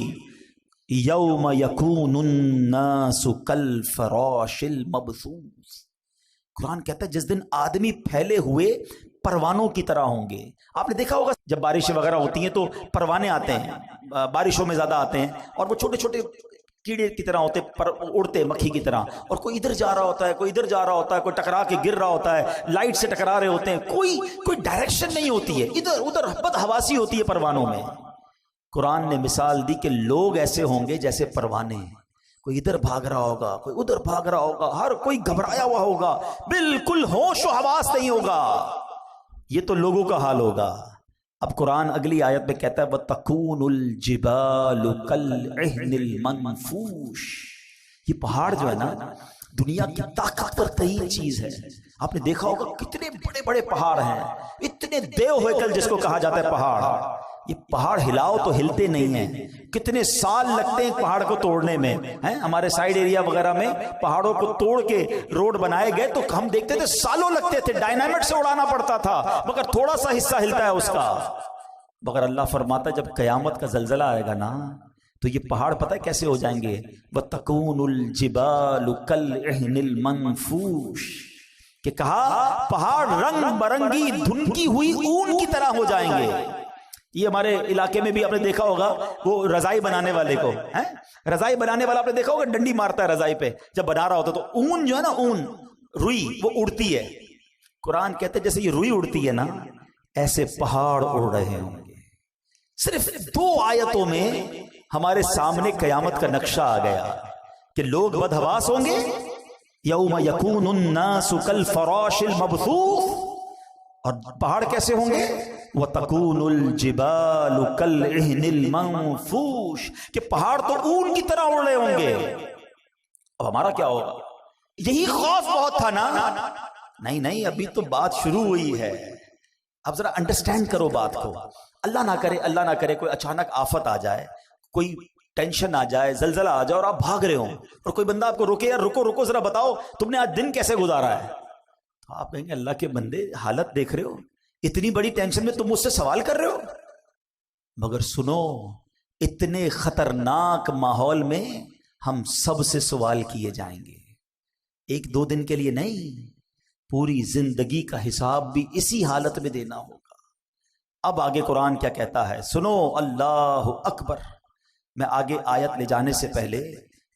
یوم یکون الناس کالفراش المبثوث، قرآن کہتا ہے جس دن آدمی پھیلے ہوئے پروانوں کی طرح ہوں گے۔ آپ نے دیکھا ہوگا جب بارشیں وغیرہ ہوتی ہیں تو پروانے آتے ہیں، بارشوں میں زیادہ آتے ہیں، اور وہ چھوٹے چھوٹے کیڑے کی طرح ہوتے پر اڑتے مکھی کی طرح، اور کوئی ادھر جا رہا ہوتا ہے، کوئی ادھر جا رہا ہوتا ہے، کوئی ٹکرا کے گر رہا ہوتا ہے، لائٹ سے ٹکرا رہے ہوتے ہیں، کوئی ڈائریکشن نہیں ہوتی ہے، ادھر ادھر بدحواسی ہوتی ہے پروانوں میں۔ قرآن نے مثال دی کہ لوگ ایسے ہوں گے جیسے پروانے، کوئی ادھر بھاگ رہا ہوگا، کوئی ادھر بھاگ رہا ہوگا، ہر کوئی گھبرایا ہوا ہوگا، بالکل ہوش و حواس نہیں ہوگا۔ یہ تو لوگوں کا حال ہوگا۔ اب قرآن اگلی آیت میں کہتا ہے وَتَكُونُ الْجِبَالُ كَالْعِهْنِ الْمَنْفُوشِ، یہ پہاڑ جو ہے نا دنیا کی طاقتور ترین چیز ہے۔ آپ نے دیکھا ہوگا کتنے بڑے بڑے پہاڑ ہیں، اتنے دیو ہیکل جس کو کہا جاتا ہے پہاڑ، یہ پہاڑ ہلاؤ تو ہلتے نہیں ہیں، کتنے سال لگتے ہیں پہاڑ کو توڑنے میں۔ ہمارے سائیڈ ایریا وغیرہ میں پہاڑوں کو توڑ کے روڈ بنائے گئے تو ہم دیکھتے تھے سالوں لگتے تھے، ڈائنامٹ سے اڑانا پڑتا تھا، مگر تھوڑا سا حصہ ہلتا ہے اس کا۔ مگر اللہ فرماتا ہے جب قیامت کا زلزلہ آئے گا نا تو یہ پہاڑ پتہ ہے کیسے ہو جائیں گے، وَتَكُونُ الْجِبَالُ كَالْعِهْنِ الْمَنْفُوشِ، کہ کہا پہاڑ رنگ برنگی دھنکی ہوئی اون کی طرح ہو جائیں گے۔ یہ ہمارے علاقے میں بھی آپ نے دیکھا ہوگا، وہ رضائی بنانے والے کو، رضائی بنانے والا آپ نے دیکھا ہوگا ڈنڈی مارتا ہے رضائی پہ جب بنا رہا ہوتا، تو اون جو ہے نا، اون روئی وہ اڑتی ہے۔ قرآن کہتے ہیں جیسے یہ روئی اڑتی ہے نا، ایسے پہاڑ اڑ رہے ہوں گے۔ صرف 2 آیتوں میں ہمارے سامنے قیامت کا نقشہ آ گیا کہ لوگ بدحواس ہوں گے، یوم یکون الناس کالفراش المبثوث، اور پہاڑ کیسے ہوں گے، وَتَكُونُ الْجِبَالُ كَالْعِهْنِ الْمَنْفُوشِ، کہ پہاڑ تو اون کی طرح اڑ رہے ہوں گے۔ اب ہمارا کیا ہوگا؟ یہی خوف بہت تھا نا؟ نہیں ابھی تو بات شروع ہوئی ہے۔ اب ذرا انڈرسٹینڈ کرو بات کو۔ اللہ نہ کرے کوئی اچانک آفت آ جائے، کوئی ٹینشن آ جائے، زلزلہ آ جائے اور آپ بھاگ رہے ہوں، اور کوئی بندہ آپ کو روکے، یار رکو ذرا بتاؤ تم نے آج دن کیسے گزارا ہے، تو آپ کہیں گے اللہ کے بندے حالت دیکھ رہے ہو، اتنی بڑی ٹینشن میں تم مجھ سے سوال کر رہے ہو۔ مگر سنو، اتنے خطرناک ماحول میں ہم سب سے سوال کیے جائیں گے، 1-2 دن کے لیے نہیں، پوری زندگی کا حساب بھی اسی حالت میں دینا ہوگا۔ اب آگے قرآن کیا کہتا ہے، سنو، اللہ اکبر۔ میں آگے آیت لے جانے سے پہلے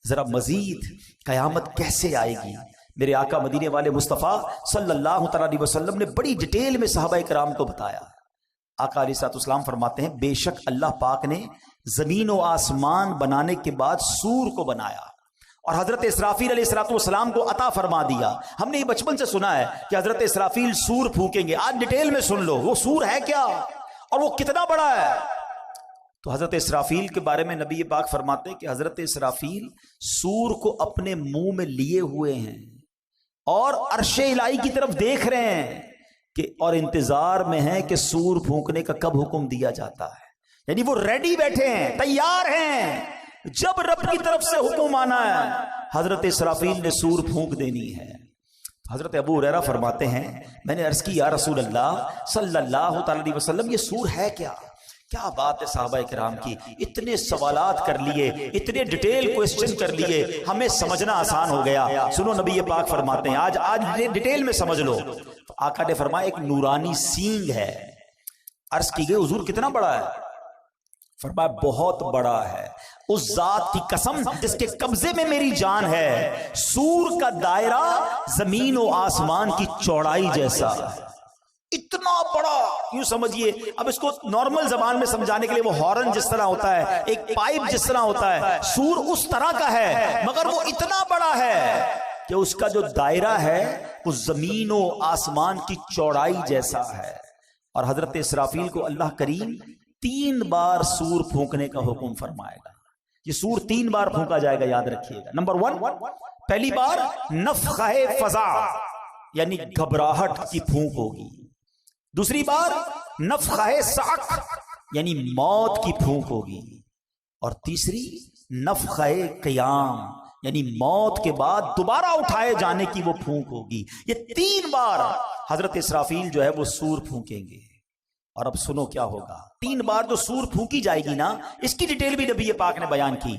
ذرا مزید قیامت کیسے آئے گی، میرے آقا مدینے والے مصطفیٰ صلی اللہ تعالیٰ علیہ وسلم نے بڑی ڈیٹیل میں صحابہ کرام کو بتایا۔ آقا علیہ السلام فرماتے ہیں بے شک اللہ پاک نے زمین و آسمان بنانے کے بعد سور کو بنایا اور حضرت اسرافیل علیہ السلام کو عطا فرما دیا۔ ہم نے یہ بچپن سے سنا ہے کہ حضرت اسرافیل سور پھونکیں گے، آج ڈیٹیل میں سن لو وہ سور ہے کیا اور وہ کتنا بڑا ہے۔ تو حضرت اسرافیل کے بارے میں نبی پاک فرماتے ہیں کہ حضرت اسرافیل سور کو اپنے منہ میں لیے ہوئے ہیں اور عرش الہی کی طرف دیکھ رہے ہیں کہ اور انتظار میں ہیں کہ سور پھونکنے کا کب حکم دیا جاتا ہے، یعنی وہ ریڈی بیٹھے ہیں، تیار ہیں، جب رب کی طرف سے حکم آنا ہے حضرت اسرافیل نے سور پھونک دینی ہے۔ حضرت ابو ہریرہ فرماتے ہیں میں نے عرض کی یا رسول اللہ صلی اللہ تعالی علیہ وسلم یہ سور ہے کیا؟ کیا بات ہے صحابہ کرام کی، اتنے سوالات کر لیے، اتنے ڈیٹیل کوئسچن کر لیے، ہمیں سمجھنا آسان ہو گیا۔ سنو نبی پاک فرماتے ہیں آج ڈیٹیل میں سمجھ لو۔ آقا نے فرمایا ایک نورانی سینگ ہے۔ عرض کی گئی حضور کتنا بڑا ہے؟ فرمایا بہت بڑا ہے، اس ذات کی قسم جس کے قبضے میں میری جان ہے، سور کا دائرہ زمین و آسمان کی چوڑائی جیسا ہے، اتنا بڑا، یوں سمجھیے، اب اس کو نارمل زبان میں سمجھانے کے لیے وہ ہارن جس طرح ہوتا ہے، ایک پائپ جس طرح ہوتا ہے، سور اس طرح کا ہے، مگر وہ اتنا بڑا ہے کہ اس کا جو دائرہ ہے وہ زمین و آسمان کی چوڑائی جیسا ہے۔ اور حضرت اسرافیل کو اللہ کریم 3 بار سور پھونکنے کا حکم فرمائے گا۔ یہ سور 3 بار پھونکا جائے گا، یاد رکھیے گا۔ نمبر 1، پہلی بار نفخہ فضا یعنی گھبراہٹ کی پھونک ہوگی۔ دوسری بار نفخہ صعق یعنی موت کی پھونک ہوگی، اور تیسری نفخہ قیام یعنی موت کے بعد دوبارہ اٹھائے جانے کی وہ پھونک ہوگی۔ یہ 3 بار حضرت اسرافیل جو ہے وہ سور پھونکیں گے۔ اور اب سنو کیا ہوگا۔ 3 بار جو سور پھونکی جائے گی نا، اس کی ڈیٹیل بھی نبی پاک نے بیان کی۔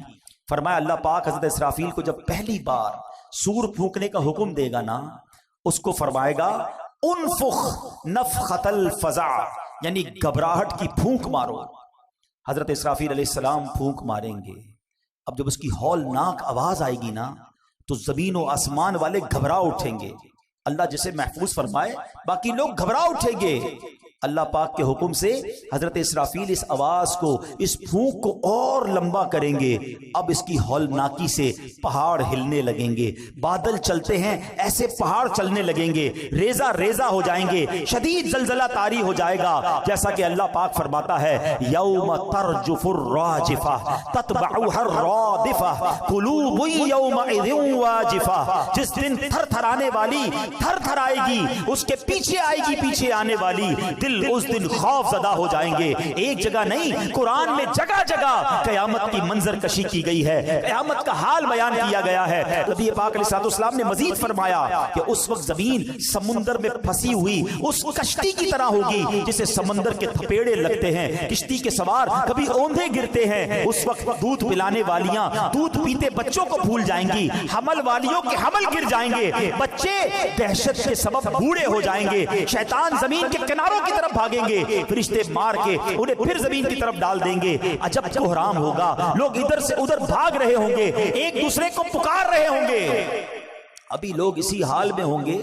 فرمایا اللہ پاک حضرت اسرافیل کو جب پہلی بار سور پھونکنے کا حکم دے گا نا، اس کو فرمائے گا انفخ نفخۃ الفزع یعنی گھبراہٹ کی پھونک مارو۔ حضرت اسرافیل علیہ السلام پھونک ماریں گے۔ اب جب اس کی ہولناک آواز آئے گی نا تو زمین و آسمان والے گھبرا اٹھیں گے۔ اللہ جسے محفوظ فرمائے، باقی لوگ گھبرا اٹھیں گے۔ اللہ پاک کے حکم سے حضرت اسرافیل اس آواز کو، اس پھونک کو اور لمبا کریں گے۔ اب اس کی ہولناکی سے پہاڑ ہلنے لگیں گے، بادل چلتے ہیں ایسے پہاڑ چلنے لگیں گے، ریزہ ریزہ ہو جائیں گے، شدید زلزلہ طاری ہو جائے گا، جیسا کہ اللہ پاک فرماتا ہے یوم ترجف الراجفہ تتبعها الرادفہ قلوب یومئذ واجفہ، جس دن تھر تھرانے والی تھر تھرائے گی، اس کے پیچھے آئے گی پیچھے آنے والی، دل اس دن خوف زدہ ہو جائیں گے۔ ایک جگہ نہیں، قرآن میں جگہ جگہ قیامت کی منظر کشی کی گئی ہے، قیامت کا حال بیان کیا گیا ہے۔ نبی پاک علیہ السلام نے مزید فرمایا کہ اس وقت زمین سمندر میں پھنسی ہوئی اس کشتی کی طرح ہوگی جسے سمندر کے تھپیڑے لگتے ہیں، کشتی کے سوار کبھی اوندھے گرتے ہیں۔ اس وقت دودھ پلانے والیاں دودھ پیتے بچوں کو بھول جائیں گی، حمل والیوں کے حمل گر جائیں گے، بچے دہشت کے سبب بوڑھے ہو جائیں گے، شیطان زمین کے کناروں کی طرف بھاگیں گے، فرشتے مار کے انہیں پھر زمین کی طرف ڈال دیں گے۔ عجب کوہرام ہوگا، لوگ ادھر سے ادھر بھاگ رہے ہوں گے، ایک دوسرے کو پکار رہے ہوں گے۔ ابھی لوگ اسی حال میں ہوں گے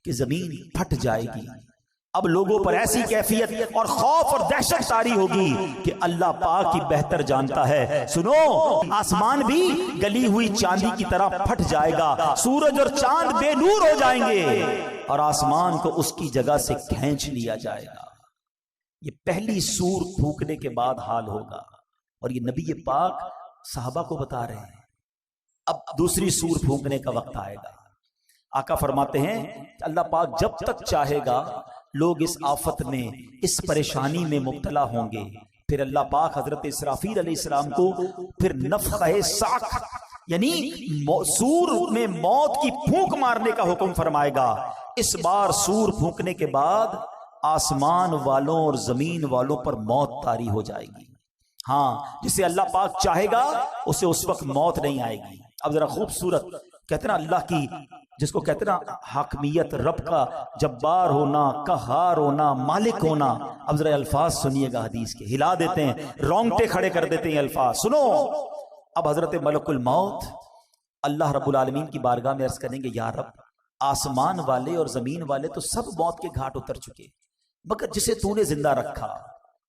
کہ زمین پھٹ جائے گی۔ اب لوگوں پر ایسی کیفیت اور خوف اور دہشت طاری ہوگی کہ اللہ پاک ہی بہتر جانتا ہے۔ سنو، آسمان بھی گلی ہوئی چاندی کی طرح پھٹ جائے گا، سورج اور چاند بے نور ہو جائیں گے، اور آسمان کو اس کی جگہ سے کھینچ لیا جائے گا۔ یہ پہلی سور پھونکنے کے بعد حال ہوگا، اور یہ نبی پاک صحابہ کو بتا رہے ہیں۔ اب دوسری سور پھونکنے کا وقت آئے گا۔ آقا فرماتے ہیں کہ اللہ پاک جب تک چاہے گا لوگ اس آفت میں، اس پریشانی میں مبتلا ہوں گے، پھر اللہ پاک حضرت اسرافیل علیہ السلام کو پھر نفخہ صعق یعنی سور میں موت کی پھونک مارنے کا حکم فرمائے گا۔ اس بار سور پھونکنے کے بعد آسمان والوں اور زمین والوں پر موت طاری ہو جائے گی۔ ہاں، جسے اللہ پاک چاہے گا اسے اس وقت موت نہیں آئے گی۔ اب ذرا خوبصورت کہتے نا اللہ کی، جس کو کہتے نا حاکمیت، رب کا جبار ہونا، قہار ہونا، مالک ہونا۔ اب ذرا الفاظ سنیے گا حدیث کے، ہلا دیتے ہیں، رونگٹے کھڑے کر دیتے ہیں الفاظ۔ سنو، اب حضرت ملک الموت اللہ رب العالمین کی بارگاہ میں عرض کریں گے یا رب، آسمان والے اور زمین والے تو سب موت کے گھاٹ اتر چکے، مگر جسے تو نے زندہ رکھا،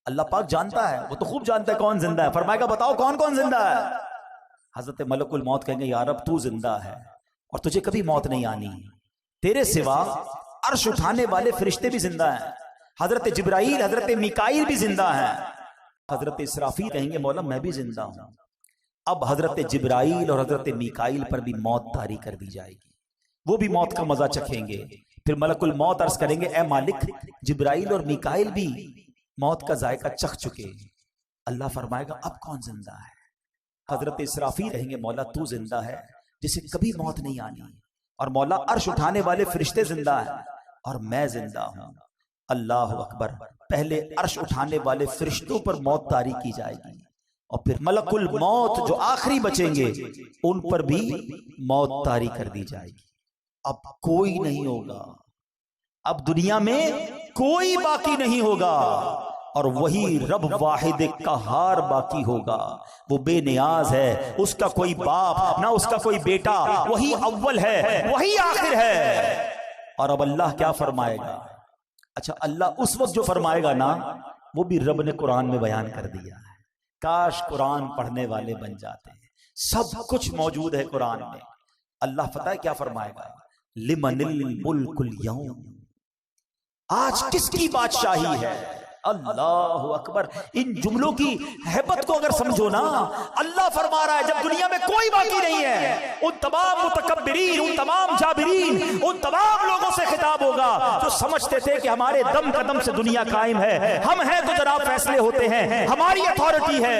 اللہ پاک جانتا ہے، وہ تو خوب جانتا ہے کون زندہ ہے۔ فرمائے گا بتاؤ کون کون زندہ ہے؟ حضرت ملک الموت کہیں گے یا رب تو زندہ ہے اور تجھے کبھی موت نہیں آنی، تیرے سوا عرش اٹھانے والے فرشتے بھی زندہ ہیں، حضرت جبرائیل، حضرت میکائیل بھی زندہ ہیں۔ حضرت اسرافیل کہیں گے مولا میں بھی زندہ ہوں۔ اب حضرت جبرائیل اور حضرت میکائیل پر بھی موت طاری کر دی جائے گی، وہ بھی موت کا مزہ چکھیں گے۔ پھر ملک الموت عرض کریں گے اے مالک، جبرائیل اور میکائیل بھی موت کا ذائقہ چکھ چکے۔ اللہ فرمائے گا اب کون زندہ ہے؟ حضرت اسرافیل کہیں گے مولا تو زندہ ہے جسے کبھی موت نہیں آنی، اور مولا عرش اٹھانے والے فرشتے زندہ ہیں اور میں زندہ ہوں۔ اللہ اکبر، پہلے عرش اٹھانے والے فرشتوں پر موت طاری کی جائے گی، اور پھر ملک الموت جو آخری بچیں گے ان پر بھی موت طاری کر دی جائے گی۔ اب کوئی نہیں ہوگا، اب دنیا میں کوئی باقی نہیں ہوگا، اور وہی رب واحد قہار باقی ہوگا۔ وہ بے نیاز ہے، اس کا کوئی باپ نہ اس کا کوئی بیٹا، وہی اول ہے وہی آخر ہے۔ اور اب اللہ کیا فرمائے گا؟ اچھا اللہ اس وقت جو فرمائے گا نا وہ بھی رب نے قرآن میں بیان کر دیا ہے. کاش قرآن پڑھنے والے بن جاتے ہیں. سب کچھ موجود ہے قرآن میں. اللہ پتہ ہے کیا فرمائے گا؟ لمن الملک اليوم، آج کس کی بادشاہی ہے؟ اللہ اکبر. ان جملوں کی ہیبت کو اگر سمجھو نا، اللہ فرما رہا ہے جب دنیا میں کوئی باقی نہیں ہے، ان تمام متکبرین، ان تمام جابرین، ان تمام لوگوں سے خطاب ہوگا جو سمجھتے تھے کہ ہمارے دم قدم سے دنیا قائم ہے، ہم ہیں تو جناب فیصلے ہوتے ہیں، ہماری اتھارٹی ہے.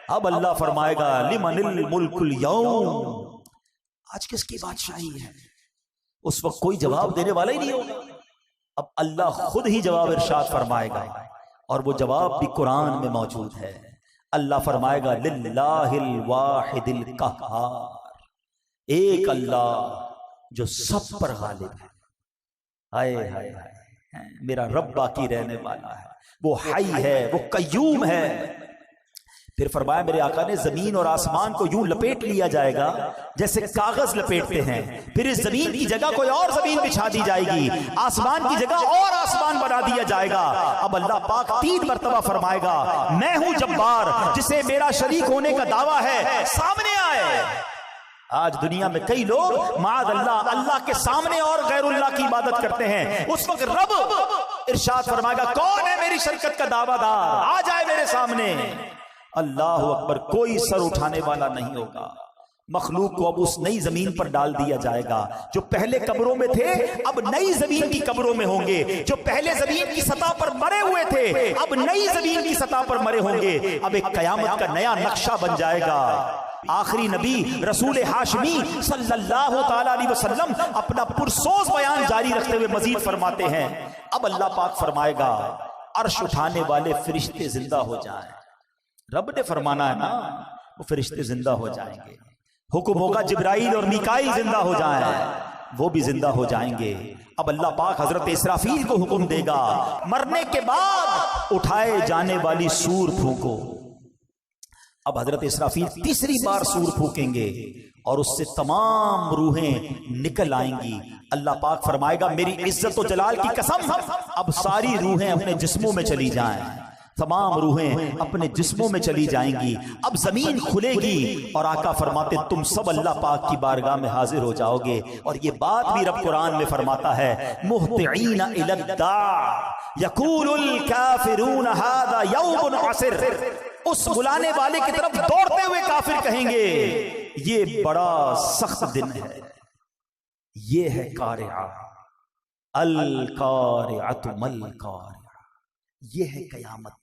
اب اللہ فرمائے گا لمن الملک اليوم، آج کس کی بادشاہی ہے؟ اس وقت کوئی جواب دینے والا ہی نہیں ہوگا. اب اللہ خود ہی جواب ارشاد فرمائے گا، اور وہ جواب بھی قرآن میں موجود ہے. اللہ فرمائے گا للہ الواحد القہار، ایک اللہ جو سب پر غالب ہے. ہائے ہائے ہائے، میرا رب باقی رہنے والا ہے، وہ حی ہے، وہ قیوم ہے. پھر فرمایا میرے آقا نے زمین اور آسمان کو یوں لپیٹ لیا جائے گا جیسے کاغذ لپیٹتے ہیں. پھر اس زمین کی جگہ کوئی اور زمین بچھا دی جائے گی، آسمان کی جگہ اور آسمان بنا دیا جائے گا. اب اللہ پاک 3 مرتبہ فرمائے گا میں ہوں جبار، جسے میرا شریک ہونے کا دعویٰ ہے سامنے آئے. آج دنیا میں کئی لوگ معاذ اللہ اللہ کے سامنے اور غیر اللہ کی عبادت کرتے ہیں. اس وقت رب ارشاد فرمائے گا کون ہے میری شرکت کا دعویٰ دار، آ جائے میرے سامنے. اللہ اکبر. کوئی سر اٹھانے والا نہیں ہوگا. مخلوق کو اب اس نئی زمین پر ڈال دیا جائے گا. جو پہلے قبروں میں تھے اب نئی زمین کی قبروں میں ہوں گے. جو پہلے زمین کی سطح پر مرے ہوئے تھے اب نئی زمین کی سطح پر مرے ہوں گے. اب ایک قیامت کا نیا نقشہ بن جائے گا. آخری نبی رسول ہاشمی صلی اللہ تعالی علیہ وسلم اپنا پرسوز بیان جاری رکھتے ہوئے مزید فرماتے ہیں اب اللہ پاک فرمائے گا عرش اٹھانے والے فرشتے زندہ ہو جائیں. رب نے فرمانا ہے نا، وہ فرشتے زندہ ہو جائیں گے. حکم ہوگا جبرائیل اور میکائیل زندہ ہو جائیں، وہ بھی زندہ ہو جائیں گے. اب اللہ پاک حضرت اسرافیل کو حکم دے گا مرنے کے بعد اٹھائے جانے والی سور پھونکو. اب حضرت اسرافیل تیسری بار سور پھونکیں گے اور اس سے تمام روحیں نکل آئیں گی. اللہ پاک فرمائے گا میری عزت و جلال کی قسم اب ساری روحیں اپنے جسموں میں چلی جائیں، تمام روحیں اپنے جسموں میں چلی جائیں گی. اب زمین کھلے گی اور آقا فرماتے تم سب اللہ پاک کی بارگاہ میں حاضر ہو جاؤ گے. اور یہ بات بھی رب قرآن میں فرماتا ہے مہطعین الی الداع یقول الکافرون ھذا یوم عسر. اس بلانے والے کی طرف دوڑتے ہوئے کافر کہیں گے یہ بڑا سخت دن ہے، یہ ہے قارعہ، القارعۃ مل قارعہ، یہ ہے قیامت.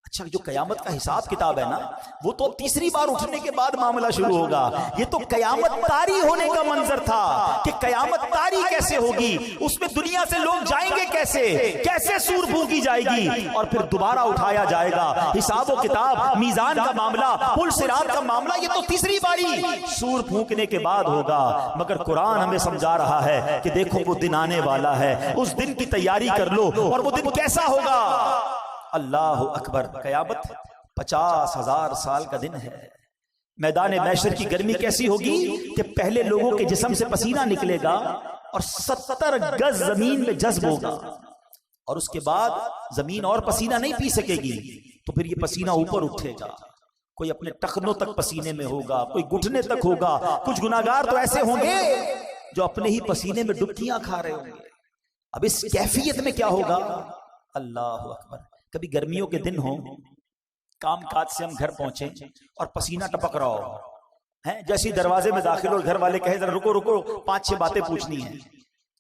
اچھا جو قیامت کا حساب کتاب ہے نا وہ تو تیسری بار اٹھنے کے بعد معاملہ شروع ہوگا. یہ تو قیامت طاری ہونے کا منظر تھا کہ قیامت طاری کیسے ہوگی، اس میں دنیا سے لوگ جائیں گے کیسے، کیسے سور پھونکی جائے گی اور پھر دوبارہ اٹھایا جائے گا. حساب و کتاب، میزان کا معاملہ، پل صراط کا معاملہ یہ تو تیسری باری سور پھونکنے کے بعد ہوگا. مگر قرآن ہمیں سمجھا رہا ہے کہ دیکھو وہ دن آنے والا ہے، اس دن کی تیاری کر لو. اور وہ دن کیسا ہوگا؟ اللہ اکبر. قیامت 50,000 سال کا دن ہے. میدان محشر کی گرمی کیسی ہوگی کہ پہلے لوگوں کے جسم سے پسینہ نکلے گا اور 70 گز زمین میں جذب ہوگا اور اس کے بعد زمین اور پسینہ نہیں پی سکے گی. تو پھر یہ پسینہ اوپر اٹھے گا، کوئی اپنے ٹخنوں تک پسینے میں ہوگا، کوئی گھٹنے تک ہوگا. کچھ گناہگار تو ایسے ہوں گے جو اپنے ہی پسینے میں ڈبکیاں کھا رہے ہوں گے. اب اس کیفیت میں کیا ہوگا؟ اللہ اکبر. کبھی گرمیوں کے دن ہوں، کام کاج سے ہم گھر پہنچے اور پسینہ ٹپک رہا ہو ہیں، جیسے دروازے میں داخل ہو گھر والے کہیں ذرا رکو رکو 5-6 باتیں پوچھنی ہیں.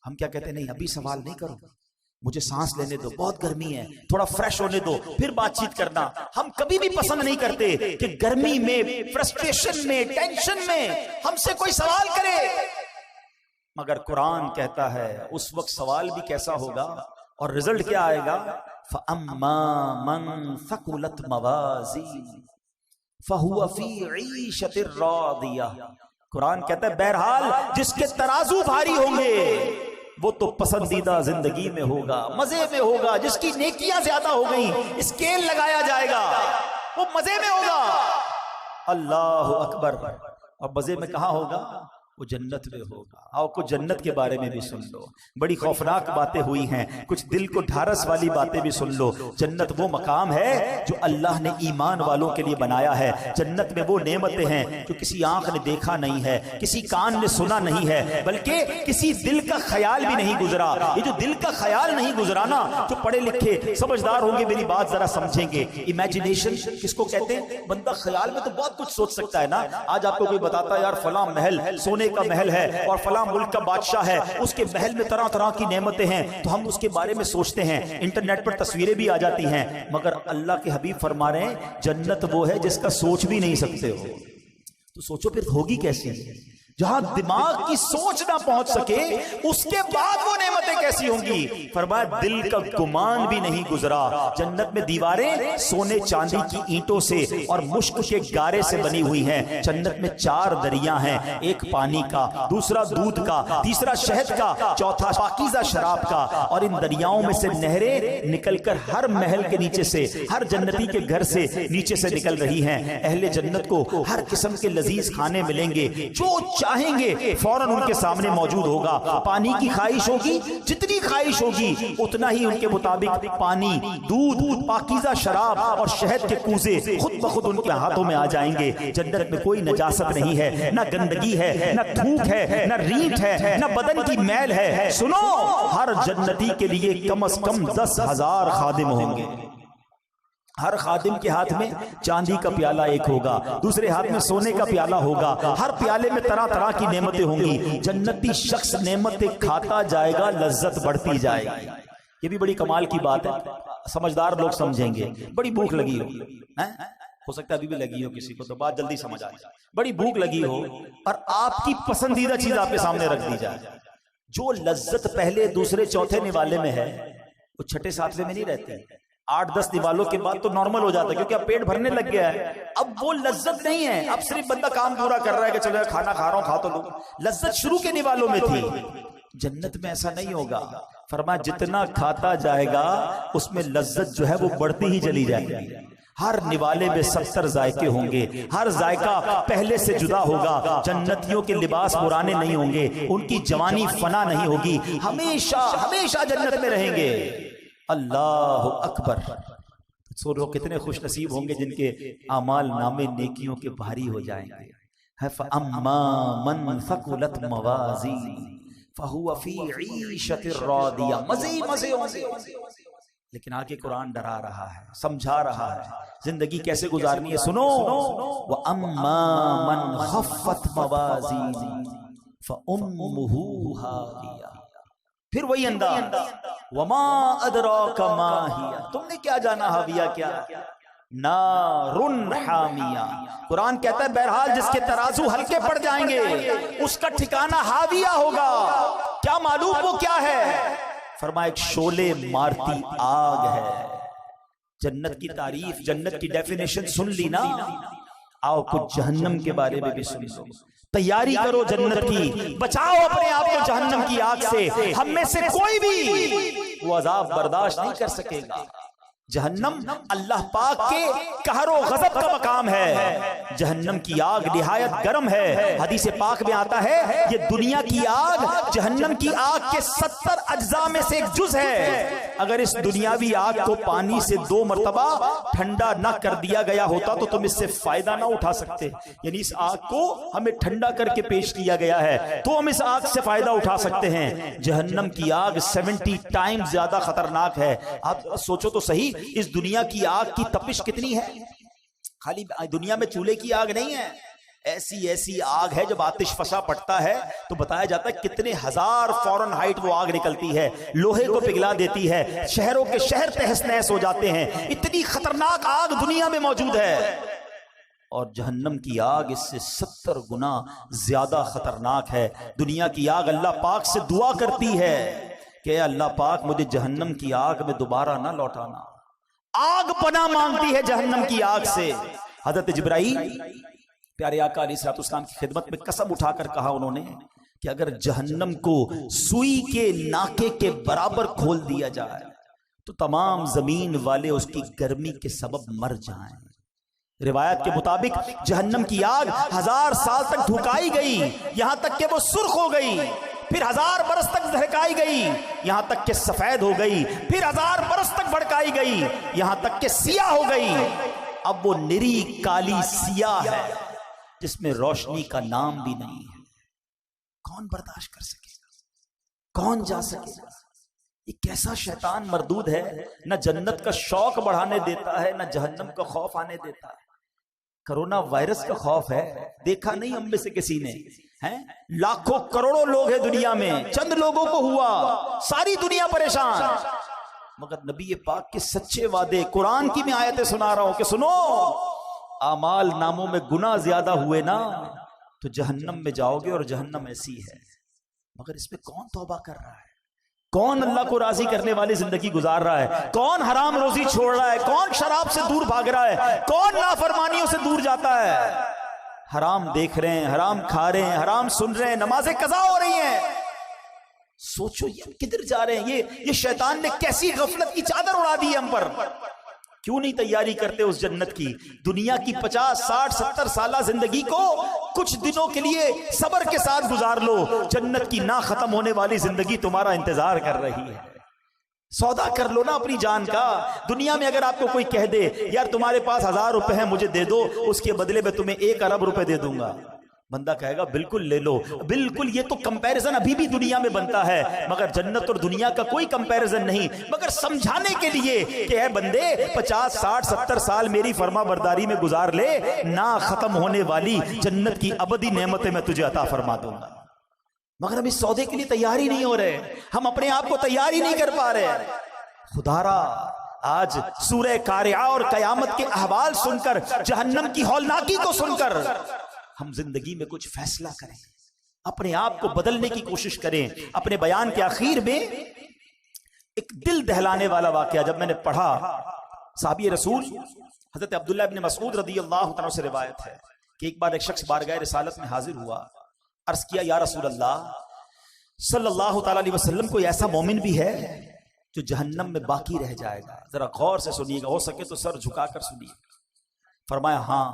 ہم کیا کہتے ہیں؟ نہیں ابھی سوال نہیں کرو، مجھے سانس لینے دو، بہت گرمی ہے، تھوڑا فریش ہونے دو پھر بات چیت کرنا. ہم کبھی بھی پسند نہیں کرتے کہ گرمی میں، فرسٹریشن میں، ٹینشن میں ہم سے کوئی سوال کرے. مگر قرآن کہتا ہے اس وقت سوال بھی کیسا ہوگا اور رزلٹ کیا آئے گا؟ فَأَمَّا مَن ثَقُلَتْ مَوَازِينُهُ فَهُوَ فِي عِيشَةٍ رَاضِيَةٍ. قرآن کہتا ہے بہرحال جس کے ترازو بھاری ہوں گے وہ تو پسندیدہ زندگی میں ہوگا، مزے میں ہوگا. جس کی نیکیاں زیادہ ہو گئیں اسکیل لگایا جائے گا، وہ مزے میں ہوگا. اللہ اکبر. اور مزے میں کہاں ہوگا؟ وہ جنت میں ہوگا. آؤ کچھ جنت کے بارے میں بھی سن لو. بڑی خوفناک باتیں ہوئی ہیں, کچھ دل کو ڈھارس والی باتیں بھی سن لو. جنت وہ مقام ہے جو اللہ نے ایمان والوں کے لیے بنایا ہے. جنت میں وہ نعمتیں ہیں جو کسی آنکھ نے دیکھا نہیں ہے, کسی کان نے سنا نہیں ہے, بلکہ کسی دل کا خیال بھی نہیں گزرا. یہ جو دل کا خیال نہیں گزرا نا, جو پڑھے لکھے سمجھدار ہوں گے میری بات ذرا سمجھیں گے. امیجنیشن کس کو کہتے ہیں؟ بندہ خیال میں تو بہت کچھ سوچ سکتا ہے نا. آج آپ کو کوئی بتاتا ہے یار فلاں محل سونے کا محل ہے اور فلاں ملک کا بادشاہ ہے, اس کے محل میں طرح طرح کی نعمتیں ہیں, تو ہم اس کے بارے میں سوچتے ہیں, انٹرنیٹ پر تصویریں بھی آ جاتی ہیں. مگر اللہ کے حبیب فرما رہے ہیں جنت وہ ہے جس کا سوچ بھی نہیں سکتے ہو. تو سوچو پھر ہوگی کیسی؟ جہاں دماغ کی سوچ نہ پہنچ سکے اس کے بعد وہ نعمتیں کیسی ہوں گی؟ فرمایا دل کا گمان بھی نہیں گزرا. جنت میں دیواریں سونے چاندی کی اینٹوں سے اور مشک کے گارے سے بنی ہوئی ہیں. جنت میں 4 دریا ہیں, ایک پانی کا, دوسرا دودھ کا, تیسرا شہد کا, چوتھا پاکیزہ شراب کا. اور ان دریاؤں میں سے نہریں نکل کر ہر محل کے نیچے سے, ہر جنتی کے گھر سے نیچے سے نکل رہی ہیں. اہل جنت کو ہر قسم کے لذیذ کھانے ملیں گے, جو چاہیں گے فوراً ان کے سامنے موجود ہوگا. پانی کی خواہش ہوگی, جتنی خواہش ہوگی اتنا ہی ان کے مطابق پانی, دودھ, پاکیزہ شراب اور شہد کے کوزے خود بخود ان کے ہاتھوں میں آ جائیں گے. جنت میں کوئی نجاست نہیں ہے, نہ گندگی ہے, نہ تھوک ہے, نہ ریت ہے, نہ بدن کی میل ہے. سنو, ہر جنتی کے لیے کم از کم 10,000 خادم ہوں گے. ہر خادم کے ہاتھ میں چاندی کا پیالہ ایک ہوگا, دوسرے ہاتھ میں سونے کا پیالہ ہوگا. ہر پیالے میں طرح طرح کی نعمتیں ہوں گی. جنتی شخص نعمتیں کھاتا جائے گا, لذت بڑھتی جائے گی. یہ بھی بڑی کمال کی بات ہے, سمجھدار لوگ سمجھیں گے. بڑی بھوک لگی ہو سکتا ہے ابھی بھی لگی ہو کسی کو, تو بات جلدی سمجھ آئے. بڑی بھوک لگی ہو اور آپ کی پسندیدہ چیز آپ کے سامنے رکھ دی جائے. جو لذت پہلے دوسرے چوتھے نوالے میں ہے وہ چھٹے ساتویں میں نہیں رہتے. 8-10 نوالوں کے بعد تو نارمل ہو جاتا ہے, کیونکہ اب پیٹ بھرنے لگ گیا ہے. اب وہ لذت نہیں ہے, اب صرف بندہ کام پورا کر رہا ہے کہ چلو کھانا کھا رہا ہوں, کھا تو لوں. لذت شروع کے نوالوں میں تھی. جنت میں ایسا نہیں ہوگا. فرمایا جتنا کھاتا جائے گا اس میں لذت جو ہے وہ بڑھتی ہی چلی جائے گی. ہر نوالے میں 70 ذائقے ہوں گے, ہر ذائقہ پہلے سے جدا ہوگا. جنتیوں کے لباس پرانے نہیں ہوں گے, ان کی جوانی فنا نہیں ہوگی, ہمیشہ ہمیشہ جنت میں رہیں گے. اللہ اکبر. سو لوگ کتنے خوش نصیب ہوں گے جن کے اعمال نامے نیکیوں کے بھاری ہو جائیں گے. فَأَمَّا مَنْ ثَقُلَتْ مَوَازِينُهُ فَهُوَ فِي عِيشَةٍ رَاضِيَةٍ. مزے ہوں گے. لیکن آگے قرآن ڈرا رہا ہے, سمجھا رہا ہے زندگی کیسے گزارنی ہے. سنو, وَأَمَّا مَنْ خَفَّتْ مَوَازِينُهُ فَأُمُّهُ هَاوِيَةٌ. پھر وہی انداز, وما ادراک ما ہی, تم نے کیا جانا حاویہ کیا, نارن حامیہ. قرآن کہتا ہے بہرحال جس کے ترازو ہلکے پڑ جائیں گے اس کا ٹھکانہ حاویہ ہوگا. کیا معلوم وہ کیا ہے؟ فرمایا ایک شعلے مارتی آگ ہے. جنت کی تعریف, جنت کی ڈیفینیشن سن لی نا. آؤ کچھ جہنم کے بارے میں بھی سن لو. تیاری کرو جنت کی, بچاؤ اپنے آپ کو جہنم کی آگ سے. ہم میں سے کوئی بھی وہ عذاب برداشت نہیں کر سکے گا. جہنم اللہ پاک کے قہر و غضب کا مقام ہے. جہنم کی آگ نہایت گرم ہے. حدیث پاک میں آتا ہے یہ دنیا کی آگ جہنم کی آگ کے 70 اجزاء میں سے ایک جز ہے. اگر اس دنیاوی آگ کو پانی سے 2 مرتبہ ٹھنڈا نہ کر دیا گیا ہوتا تو تم اس سے فائدہ نہ اٹھا سکتے. یعنی اس آگ کو ہمیں ٹھنڈا کر کے پیش کیا گیا ہے تو ہم اس آگ سے فائدہ اٹھا سکتے ہیں. جہنم کی آگ 70 ٹائم زیادہ خطرناک ہے. آپ سوچو تو صحیح, اس دنیا کی آگ کی تپش کتنی ہے. خالی دنیا میں چولہے کی آگ نہیں ہے, ایسی آگ ہے جب آتش فشاں پڑتا ہے تو بتایا جاتا ہے کتنے ہزار فارن ہائٹ وہ آگ نکلتی ہے, لوہے کو پگھلا دیتی ہے, شہروں کے شہر تہس نہس ہو جاتے ہیں. اتنی خطرناک آگ دنیا میں موجود ہے. اور جہنم کی آگ اس سے 70 گنا زیادہ خطرناک ہے. دنیا کی آگ اللہ پاک سے دعا کرتی ہے کہ اللہ پاک مجھے جہنم کی آگ میں دوبارہ نہ لوٹانا. آگ پناہ مانگتی ہے جہنم کی آگ سے. حضرت جبرائیل پیارے آقا علیہ الصلوۃ والسلام کی خدمت میں قسم اٹھا کر کہا انہوں نے کہ اگر جہنم کو سوئی کے ناکے کے برابر کھول دیا جائے تو تمام زمین والے اس کی گرمی کے سبب مر جائیں. روایت کے مطابق جہنم کی آگ 1000 سال تک دھکائی گئی، یہاں تک کہ وہ سرخ ہو گئی، پھر 1000 برس تک دہکائی گئی، یہاں تک کہ سفید ہو گئی، پھر 1000 برس تک بھڑکائی گئی، یہاں تک کہ سیاہ ہو گئی۔ اب وہ نری کالی سیاہ ہے جس میں روشنی کا نام بھی نہیں ہے۔ کون برداشت کر سکے گا؟ کون جا سکے گا؟ یہ کیسا شیطان مردود ہے، نہ جنت کا شوق بڑھانے دیتا ہے، نہ جہنم کا خوف آنے دیتا ہے۔ کرونا وائرس کا خوف ہے، دیکھا نہیں ہم میں سے کسی نے، ہیں لاکھوں کروڑوں لوگ ہیں دنیا میں، چند لوگوں کو ہوا، ساری دنیا پریشان، مگر نبی پاک کے سچے وعدے، قرآن کی میں آیتیں سنا رہا ہوں کہ سنو، اعمال ناموں میں گناہ زیادہ ہوئے نا تو جہنم میں جاؤ گے، اور جہنم ایسی ہے۔ مگر اس میں کون توبہ کر رہا ہے؟ کون اللہ کو راضی کرنے والی زندگی گزار رہا ہے؟ کون حرام روزی چھوڑ رہا ہے؟ کون شراب سے دور بھاگ رہا ہے؟ کون نافرمانیوں سے دور جاتا ہے؟ حرام دیکھ رہے ہیں، حرام کھا رہے ہیں، حرام سن رہے ہیں، نمازیں قضا ہو رہی ہیں۔ سوچو یہ کدھر جا رہے ہیں؟ یہ شیطان نے کیسی غفلت کی چادر اڑا دی ہے ہم پر۔ کیوں نہیں تیاری کرتے اس جنت کی؟ دنیا کی 50 60 70 سالہ زندگی کو کچھ دنوں کے لیے صبر کے ساتھ گزار لو، جنت کی نہ ختم ہونے والی زندگی تمہارا انتظار کر رہی ہے۔ سودا کر لو نا اپنی جان کا۔ دنیا میں اگر آپ کو کوئی کہہ دے یار تمہارے پاس 1000 روپے ہیں مجھے دے دو، اس کے بدلے میں تمہیں 1 ارب روپے دے دوں گا، بندہ کہے گا بالکل لے لو۔ بالکل، یہ تو کمپیریزن ابھی بھی دنیا میں بنتا ہے، مگر جنت اور دنیا کا کوئی کمپیریزن نہیں۔ مگر سمجھانے کے لیے کہ اے بندے 50 60 70 سال میری فرما برداری میں گزار لے، نہ ختم ہونے والی جنت کی ابدی نعمتیں میں تجھے عطا فرما دوں گا۔ مگر ہم اس سودے کے لیے تیار ہی نہیں ہو رہے، ہم اپنے آپ کو تیار ہی نہیں کر پا رہے۔ خدا را آج سورہ قارعہ اور قیامت کے احوال سن کر، جہنم کی ہولناکی کو سن کر، ہم زندگی میں کچھ فیصلہ کریں، اپنے آپ کو بدلنے کی کوشش کریں۔ اپنے بیان کے آخر میں ایک دل دہلانے والا واقعہ جب میں نے پڑھا، صحابی رسول حضرت عبداللہ ابن مسعود رضی اللہ عنہ سے روایت ہے کہ ایک بار ایک شخص بارگاہ رسالت میں حاضر ہوا، عرض کیا یا رسول اللہ صلی اللہ تعالی علیہ وسلم، کوئی ایسا مومن بھی ہے جو جہنم میں باقی رہ جائے گا؟ ذرا غور سے سنیے گا، ہو سکے تو سر جھکا کر سنیے۔ فرمایا ہاں،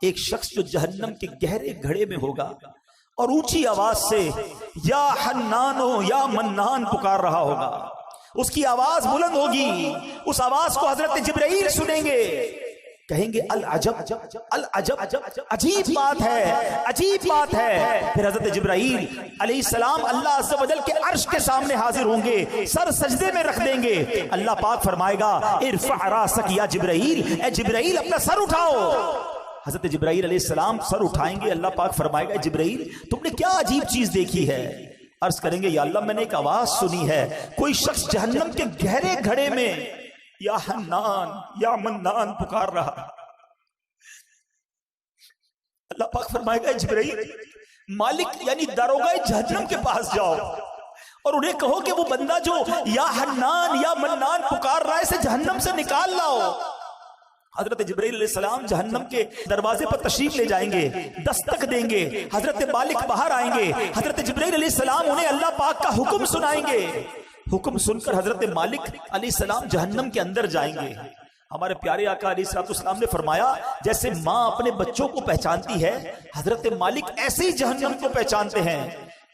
ایک شخص جو جہنم کے گہرے گھڑے میں ہوگا اور اونچی آواز سے یا حنانو یا منان پکار رہا ہوگا، اس کی آواز بلند ہوگی، اس آواز کو حضرت جبرائیل سنیں گے، کہیں گے العجب العجب، عجیب بات ہے، عجیب بات ہے۔ پھر حضرت جبرائیل علیہ السلام اللہ عز و جل کے عرش کے سامنے حاضر ہوں گے، سر سجدے میں رکھ دیں گے۔ اللہ پاک فرمائے گا ارفع راسک یا جبرائیل، اے جبرائیل اپنا سر اٹھاؤ۔ حضرت جبرائیل علیہ السلام سر اٹھائیں گے، اللہ پاک فرمائے گا جبرائیل تم نے کیا عجیب چیز دیکھی ہے؟ عرض کریں گے یا اللہ میں نے ایک آواز سنی ہے، کوئی شخص جہنم کے گہرے گھڑے میں یا حنان یا منان پکار رہا۔ اللہ پاک فرمائے گا جبرائیل مالک یعنی داروغہ جہنم کے پاس جاؤ اور انہیں کہو کہ وہ بندہ جو یا حنان یا منان پکار رہا ہے اسے جہنم سے نکال لاؤ۔ حضرت جبرائیل علیہ السلام جہنم کے دروازے پر تشریف لے جائیں گے، دستک دیں گے، حضرت مالک باہر آئیں گے، حضرت جبرائیل علیہ السلام انہیں اللہ پاک کا حکم سنائیں گے۔ حکم سن کر حضرت مالک علیہ السلام جہنم کے اندر جائیں گے۔ ہمارے پیارے آقا علیہ السلام نے فرمایا جیسے ماں اپنے بچوں کو پہچانتی ہے، حضرت مالک ایسے ہی جہنم کو پہچانتے ہیں۔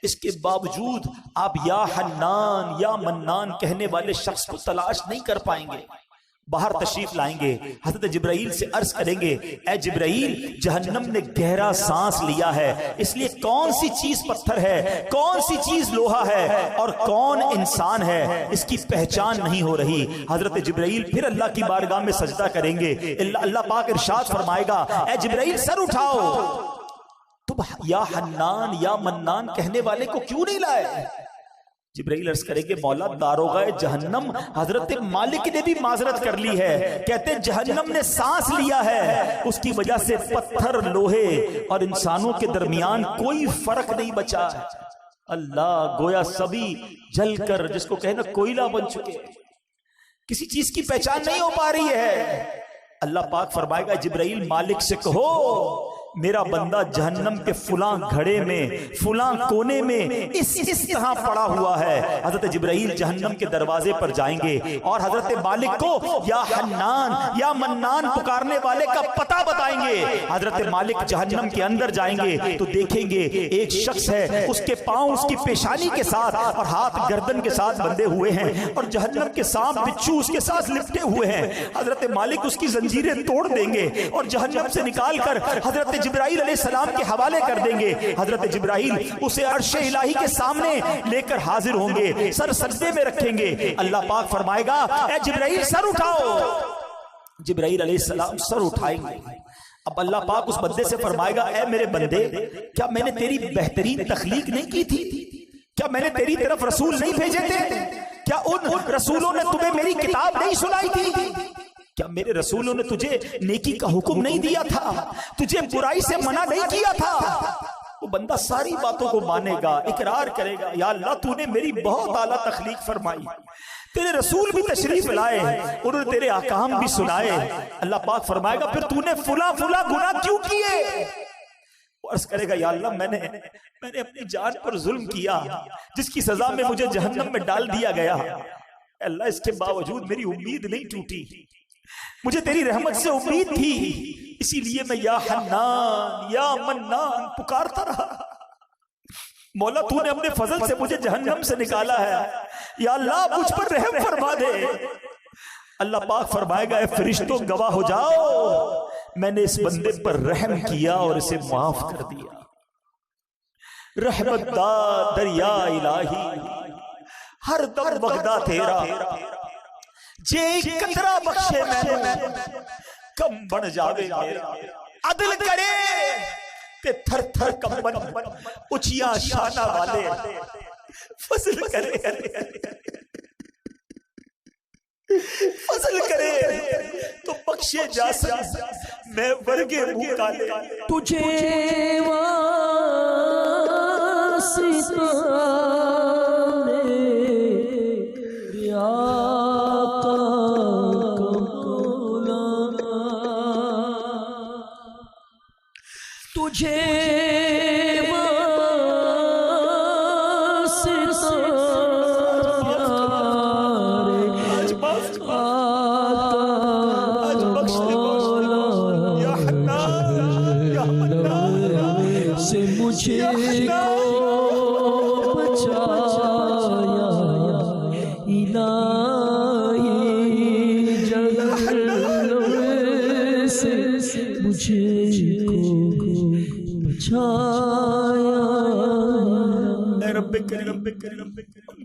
اس کے باوجود آپ یا حنان یا منان کہنے والے شخص کو تلاش نہیں کر پائیں گے۔ باہر تشریف لائیں گے، حضرت جبرائیل سے عرض کریں گے اے جبرائیل جہنم نے گہرا سانس لیا ہے، اس لیے کون سی چیز پتھر ہے، کون سی چیز لوہا ہے اور کون انسان ہے اس کی پہچان نہیں ہو رہی۔ حضرت جبرائیل پھر اللہ کی بارگاہ میں سجدہ کریں گے، اللہ پاک ارشاد فرمائے گا اے جبرائیل سر اٹھاؤ، تم یا حنان یا منان کہنے والے کو کیوں نہیں لائے؟ جبرائیل عرض کریں گے مولا داروغہ جہنم حضرت مالک نے بھی معذرت کر لی ہے، کہتے جہنم نے سانس لیا ہے، اس کی وجہ سے پتھر لوہے اور انسانوں کے درمیان کوئی فرق نہیں بچا۔ اللہ گویا سبھی جل کر جس کو کہنا کوئلہ بن چکے، کسی چیز کی پہچان نہیں ہو پا رہی ہے۔ اللہ پاک فرمائے گا جبرائیل مالک سے کہو میرا بندہ جہنم کے فلاں گھڑے میں فلاں کونے میں اس طرح پڑا ہوا ہے. حضرت جبرائیل جہنم کے دروازے پر جائیں گے اور حضرت مالک کو یا حنان یا منان پکارنے والے کا پتہ بتائیں گے. حضرت مالک جہنم کے اندر جائیں گے تو دیکھیں گے ایک شخص ہے، اس کے پاؤں اس کی پیشانی کے ساتھ اور ہاتھ گردن کے ساتھ بندھے ہوئے ہیں اور جہنم کے سانپ بچھو اس کے ساتھ لپٹے ہوئے ہیں. حضرت مالک اس کی زنجیریں توڑ دیں گے اور جہنم سے نکال کر حضرت جبرائیل علیہ السلام کے حوالے کر دیں گے. حضرت جبرائیل اسے عرش الہی کے سامنے لے کر حاضر ہوں گے، سر سجدے میں رکھیں گے. اللہ پاک فرمائے گا اے جبرائیل سر اٹھاؤ. جبرائیل علیہ السلام سر اٹھائیں گے. اب اللہ پاک اس بندے سے فرمائے گا اے میرے بندے، کیا میں نے تیری بہترین تخلیق نہیں کی تھی؟ کیا میں نے تیری طرف رسول نہیں بھیجے تھے؟ کیا ان رسولوں نے تمہیں میری کتاب نہیں سنائی تھی؟ کیا میرے رسولوں نے تجھے نیکی کا حکم نہیں دیا تھا؟ تجھے برائی سے منع نہیں کیا تھا؟ وہ بندہ ساری باتوں کو مانے گا، اقرار کرے گا یا اللہ تو نے میری بہت اعلیٰ تخلیق فرمائی، تیرے رسول بھی تشریف لائے، انہوں نے تیرے احکام بھی سنائے. اللہ پاک فرمائے گا پھر تو نے فلاں گناہ کیوں کیے؟ وہ عرض کرے گا یا اللہ میں نے اپنی جان پر ظلم کیا جس کی سزا میں مجھے جہنم میں ڈال دیا گیا. اللہ اس کے باوجود میری امید نہیں ٹوٹی، مجھے تیری رحمت سے امید تھی، اسی لیے میں یا حنان یا منان پکارتا رہا. مولا تو نے اپنے فضل سے مجھے جہنم سے نکالا ہے، یا اللہ مجھ پر رحم فرما دے. اللہ پاک فرمائے گا اے فرشتوں گواہ ہو جاؤ، میں نے اس بندے پر رحم کیا اور اسے معاف کر دیا. رحمت دا دریا الہی ہر دم وغدہ تیرا، جے قطرہ بخشے میں کم بڑھ جاوے میرا. عدل کرے تے تھر تھر کمبن اچھیاں شانہ والے، فضل کرے تو بخشے جا سکے میں ورگے بھوکا لے. تجھے واسطہ میرے آقا مولانا، تجھے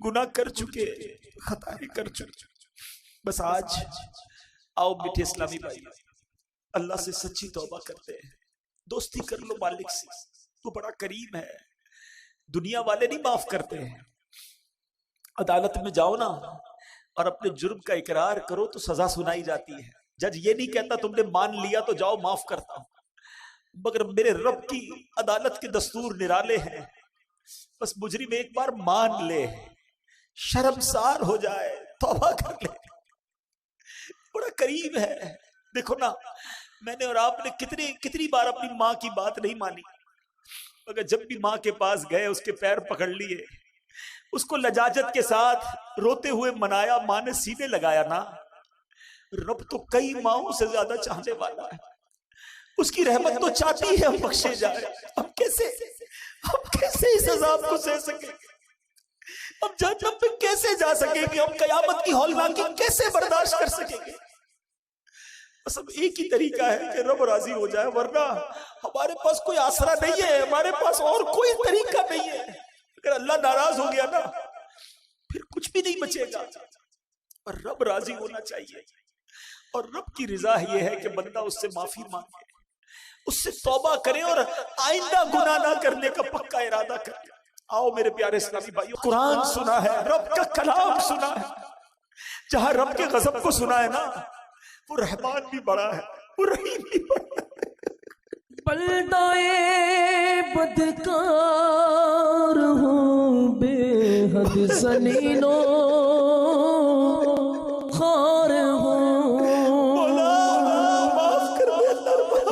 گناہ کر چکے، خطائیں کر چکے، بس آج آؤ میٹھے اسلامی بھائی اللہ سے سچی توبہ کرتے ہیں. دوستی کر لو مالک سے، تو بڑا کریم ہے. دنیا والے نہیں معاف کرتے ہیں. عدالت میں جاؤ نا اور اپنے جرم کا اقرار کرو تو سزا سنائی جاتی ہے. جج یہ نہیں کہتا تم نے مان لیا تو جاؤ معاف کرتا ہوں، مگر میرے رب کی عدالت کے دستور نرالے ہیں. بس مجرم ایک بار مان لے، شرمسار ہو جائے، توبہ کر لے. بڑا قریب ہے. دیکھو نا میں نے اور آپ نے کتنی بار اپنی ماں کی بات نہیں مانی، مگر جب بھی ماں کے پاس گئے اس کے پیر پکڑ لیے، اس کو لجاجت کے ساتھ روتے ہوئے منایا، ماں نے سینے لگایا نا. رب تو کئی ماؤں سے زیادہ چاہنے والا ہے، اس کی رحمت تو چاہتی ہے ہم بخشے جائے. ہم کیسے اس عذاب کو سہ سکیں گے؟ ہم جہنم پہ کیسے جا سکیں گے؟ ہم قیامت کی ہولناکی کیسے برداشت کر سکیں گے؟ بس اب ایک ہی طریقہ ہے کہ رب راضی ہو جائے، ورنہ ہمارے پاس کوئی آسرا نہیں ہے، ہمارے پاس اور کوئی طریقہ نہیں ہے. اگر اللہ ناراض ہو گیا نا پھر کچھ بھی نہیں بچے گا. اور رب راضی ہونا چاہیے، اور رب کی رضا یہ ہے کہ بندہ اس سے معافی مانگے، اس سے توبہ کرے اور آئندہ گناہ نہ کرنے کا پکا ارادہ کرے. آؤ میرے پیارے اسلامی بھائیو، قرآن سنا ہے، رب کا کلام سنا ہے. جہاں رب کے غضب کو سنا ہے نا، وہ رحمان بھی بڑا ہے، وہ رحیم بھی بڑا ہے. بلدائے بدکار ہوں بے حد زنینوں خار ہوں،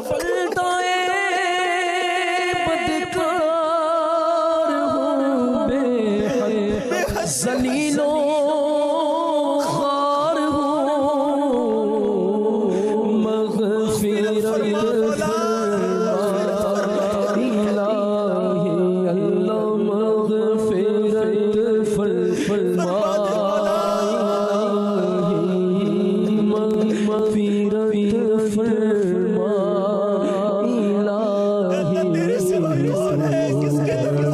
بلدائے فرما اللہ تیرے سوا کون ہے، کس کے لیے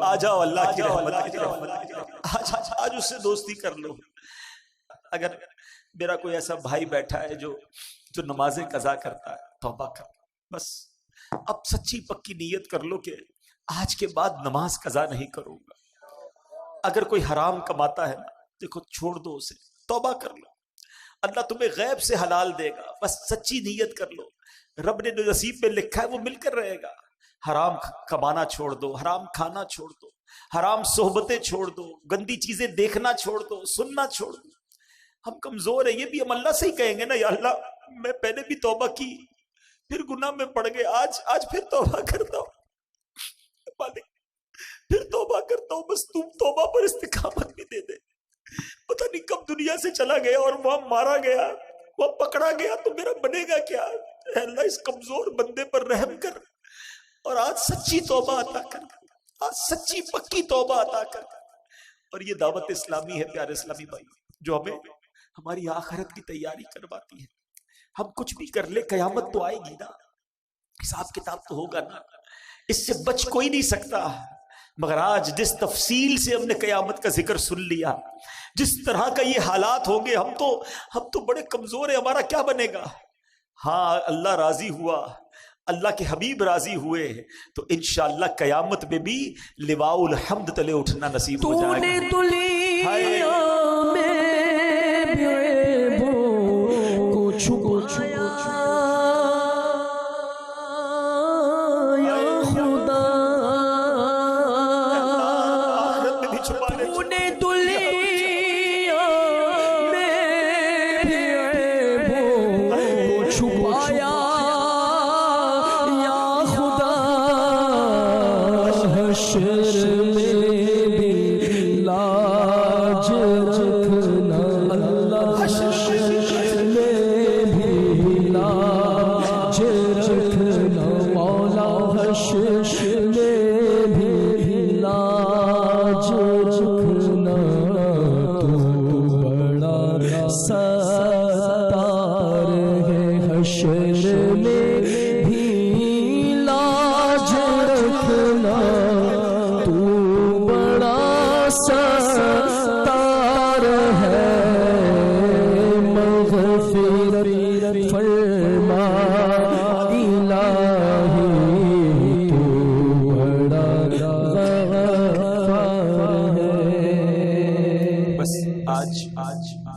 آ جاؤ اللہ کی رحمت آج اس سے دوستی کر لو. اگر میرا کوئی ایسا بھائی بیٹھا ہے جو نمازیں قضا کرتا ہے، توبہ کر، بس اب سچی پکی نیت کر لو کہ آج کے بعد نماز قضا نہیں کروں گا. اگر کوئی حرام کماتا ہے نا، دیکھو چھوڑ دو اسے، توبہ کر لو، اللہ تمہیں غیب سے حلال دے گا. بس سچی نیت کر لو، رب نے جو نصیب میں لکھا ہے وہ مل کر رہے گا. حرام کمانا چھوڑ دو، حرام کھانا چھوڑ دو، حرام صحبتیں چھوڑ دو، گندی چیزیں دیکھنا چھوڑ دو، سننا چھوڑ دو. ہم کمزور ہیں، یہ بھی ہم اللہ سے ہی کہیں گے نا، یا اللہ میں پہلے بھی توبہ کی، پھر گناہ میں پڑ گئے، آج پھر توبہ کرتا ہوں مالک، پھر توبہ کرتا ہوں، بس تم توبہ پر استقامت بھی دے دے. پتہ نہیں کب دنیا سے چلا گیا اور وہاں مارا گیا، وہاں پکڑا گیا تو میرا بنے گا کیا؟ اے اللہ اس کمزور بندے پر رحم کر، اور آج سچی توبہ عطا کر، آج سچی پکی توبہ عطا کر. اور یہ دعوت اسلامی ہے پیارے اسلامی بھائی، جو ہمیں ہماری آخرت کی تیاری کرواتی ہے. ہم کچھ بھی کر لے، قیامت تو آئے گی نا، حساب کتاب تو ہوگا نا، اس سے بچ کوئی نہیں سکتا. مگر آج جس تفصیل سے ہم نے قیامت کا ذکر سن لیا، جس طرح کا یہ حالات ہوں گے، ہم تو بڑے کمزور ہیں، ہمارا کیا بنے گا؟ ہاں اللہ راضی ہوا، اللہ کے حبیب راضی ہوئے تو انشاءاللہ قیامت میں بھی لواء الحمد تلے اٹھنا نصیب ہو جائے گا.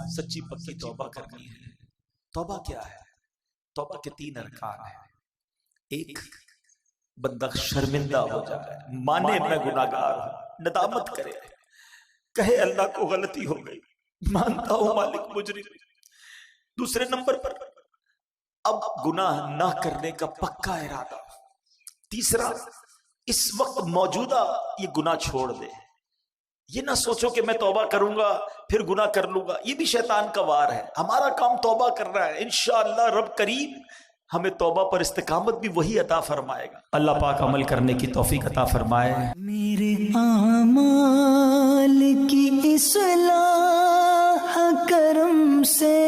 سچی پکی توبہ کرنی ہے. توبہ کیا ہے؟ توبہ کے 3 ارکان ہیں. ایک، بندہ شرمندہ ہو جائے، مانے میں گناہگار ہوں، ندامت کرے، کہے اللہ کو غلطی ہو گئی، مانتا ہوں مالک مجرم. دوسرے نمبر پر اب گناہ نہ کرنے کا پکا ارادہ. تیسرا، اس وقت موجودہ یہ گناہ چھوڑ دے. یہ نہ سوچو کہ میں توبہ کروں گا پھر گناہ کر لوں گا، یہ بھی شیطان کا وار ہے. ہمارا کام توبہ کرنا ہے. انشاءاللہ رب کریم ہمیں توبہ پر استقامت بھی وہی عطا فرمائے گا. اللہ پاک عمل کرنے کی توفیق عطا فرمائے. میرے اعمال کی اصلاح کرم سے